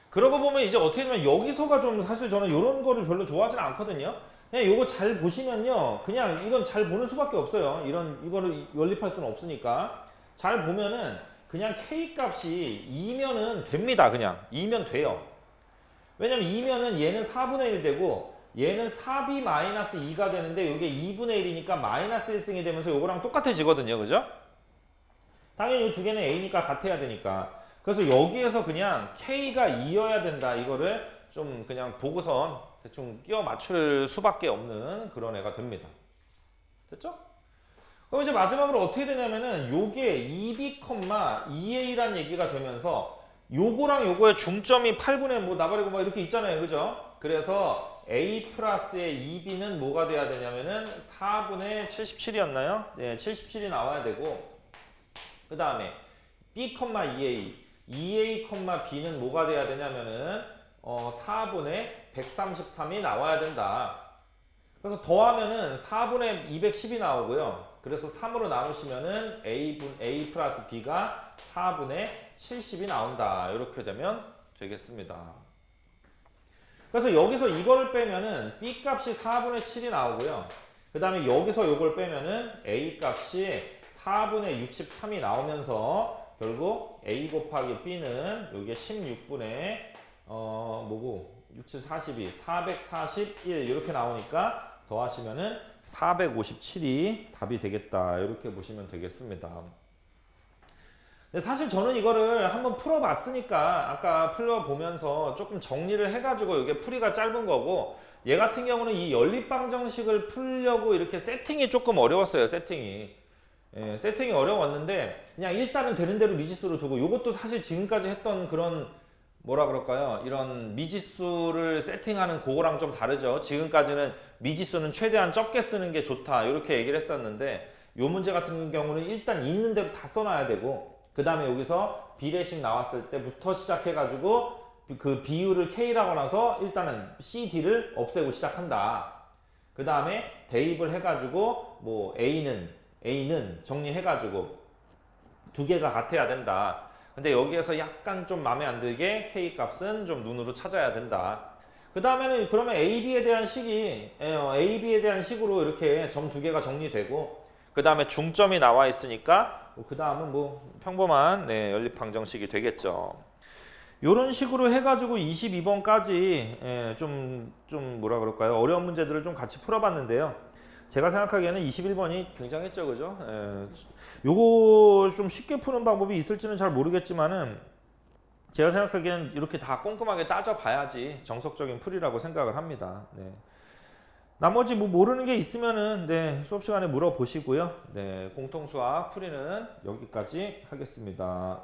그러고 보면 이제 어떻게 보면 여기서가 좀 사실 저는 이런 거를 별로 좋아하지는 않거든요. 그냥 이거 잘 보시면요. 그냥 이건 잘 보는 수밖에 없어요. 이거를 연립할 수는 없으니까. 잘 보면은 그냥 K 값이 2면은 됩니다. 그냥 2면 돼요. 왜냐면 2면은 얘는 4분의 1 되고 얘는 4b-2가 되는데 이게 2분의 1이니까 마이너스 1승이 되면서 요거랑 똑같아지거든요. 그죠? 당연히 이 두 개는 a니까 같아야 되니까. 그래서 여기에서 그냥 k가 2여야 된다. 이거를 좀 그냥 보고선 대충 끼워 맞출 수밖에 없는 그런 애가 됩니다. 됐죠? 그럼 이제 마지막으로 어떻게 되냐면은 요게 2b,2a란 얘기가 되면서 요거랑 요거의 중점이 8분의 뭐 나발이고 막 이렇게 있잖아요. 그죠? 그래서 a 플러스의 2b는 뭐가 돼야 되냐면은 4분의 77이었나요? 네, 77이 나와야 되고 그 다음에 b,2a 2a,b는 뭐가 돼야 되냐면은 4분의 133이 나와야 된다. 그래서 더하면은 4분의 210이 나오고요. 그래서 3으로 나누시면은 a 플러스 b가 4분의 70이 나온다. 이렇게 되면 되겠습니다. 그래서 여기서 이거를 빼면은 b 값이 4분의 7이 나오고요. 그 다음에 여기서 이걸 빼면은 a 값이 4분의 63이 나오면서 결국 a 곱하기 b는 요게 16분의 뭐고 67, 42, 441 이렇게 나오니까 더하시면은 457이 답이 되겠다. 이렇게 보시면 되겠습니다. 근데 사실 저는 이거를 한번 풀어봤으니까 아까 풀어보면서 조금 정리를 해가지고 이게 풀이가 짧은 거고 얘 같은 경우는 이 연립방정식을 풀려고 이렇게 세팅이 조금 어려웠어요. 세팅이. 예, 세팅이 어려웠는데 그냥 일단은 되는 대로 미지수로 두고 이것도 사실 지금까지 했던 그런 뭐라 그럴까요? 이런 미지수를 세팅하는 그거랑 좀 다르죠. 지금까지는 미지수는 최대한 적게 쓰는 게 좋다 이렇게 얘기를 했었는데 이 문제 같은 경우는 일단 있는 대로 다 써놔야 되고 그 다음에 여기서 비례식 나왔을 때부터 시작해가지고 그 비율을 K라고 나서 일단은 CD를 없애고 시작한다. 그 다음에 대입을 해가지고 뭐 A는 정리해가지고 두 개가 같아야 된다. 근데 여기에서 약간 좀 마음에 안 들게 K 값은 좀 눈으로 찾아야 된다. 그 다음에는 그러면 AB에 대한 식이 AB에 대한 식으로 이렇게 점 두 개가 정리되고 그 다음에 중점이 나와 있으니까 그 다음은 뭐 평범한 연립방정식이 되겠죠. 이런 식으로 해가지고 22번까지 좀 뭐라 그럴까요? 어려운 문제들을 좀 같이 풀어봤는데요. 제가 생각하기에는 21번이 굉장했죠, 그죠? 요거 좀 쉽게 푸는 방법이 있을지는 잘 모르겠지만은 제가 생각하기에는 이렇게 다 꼼꼼하게 따져봐야지 정석적인 풀이라고 생각을 합니다. 네. 나머지 뭐 모르는 게 있으면은 수업 시간에 물어보시고요. 공통수학 풀이는 여기까지 하겠습니다.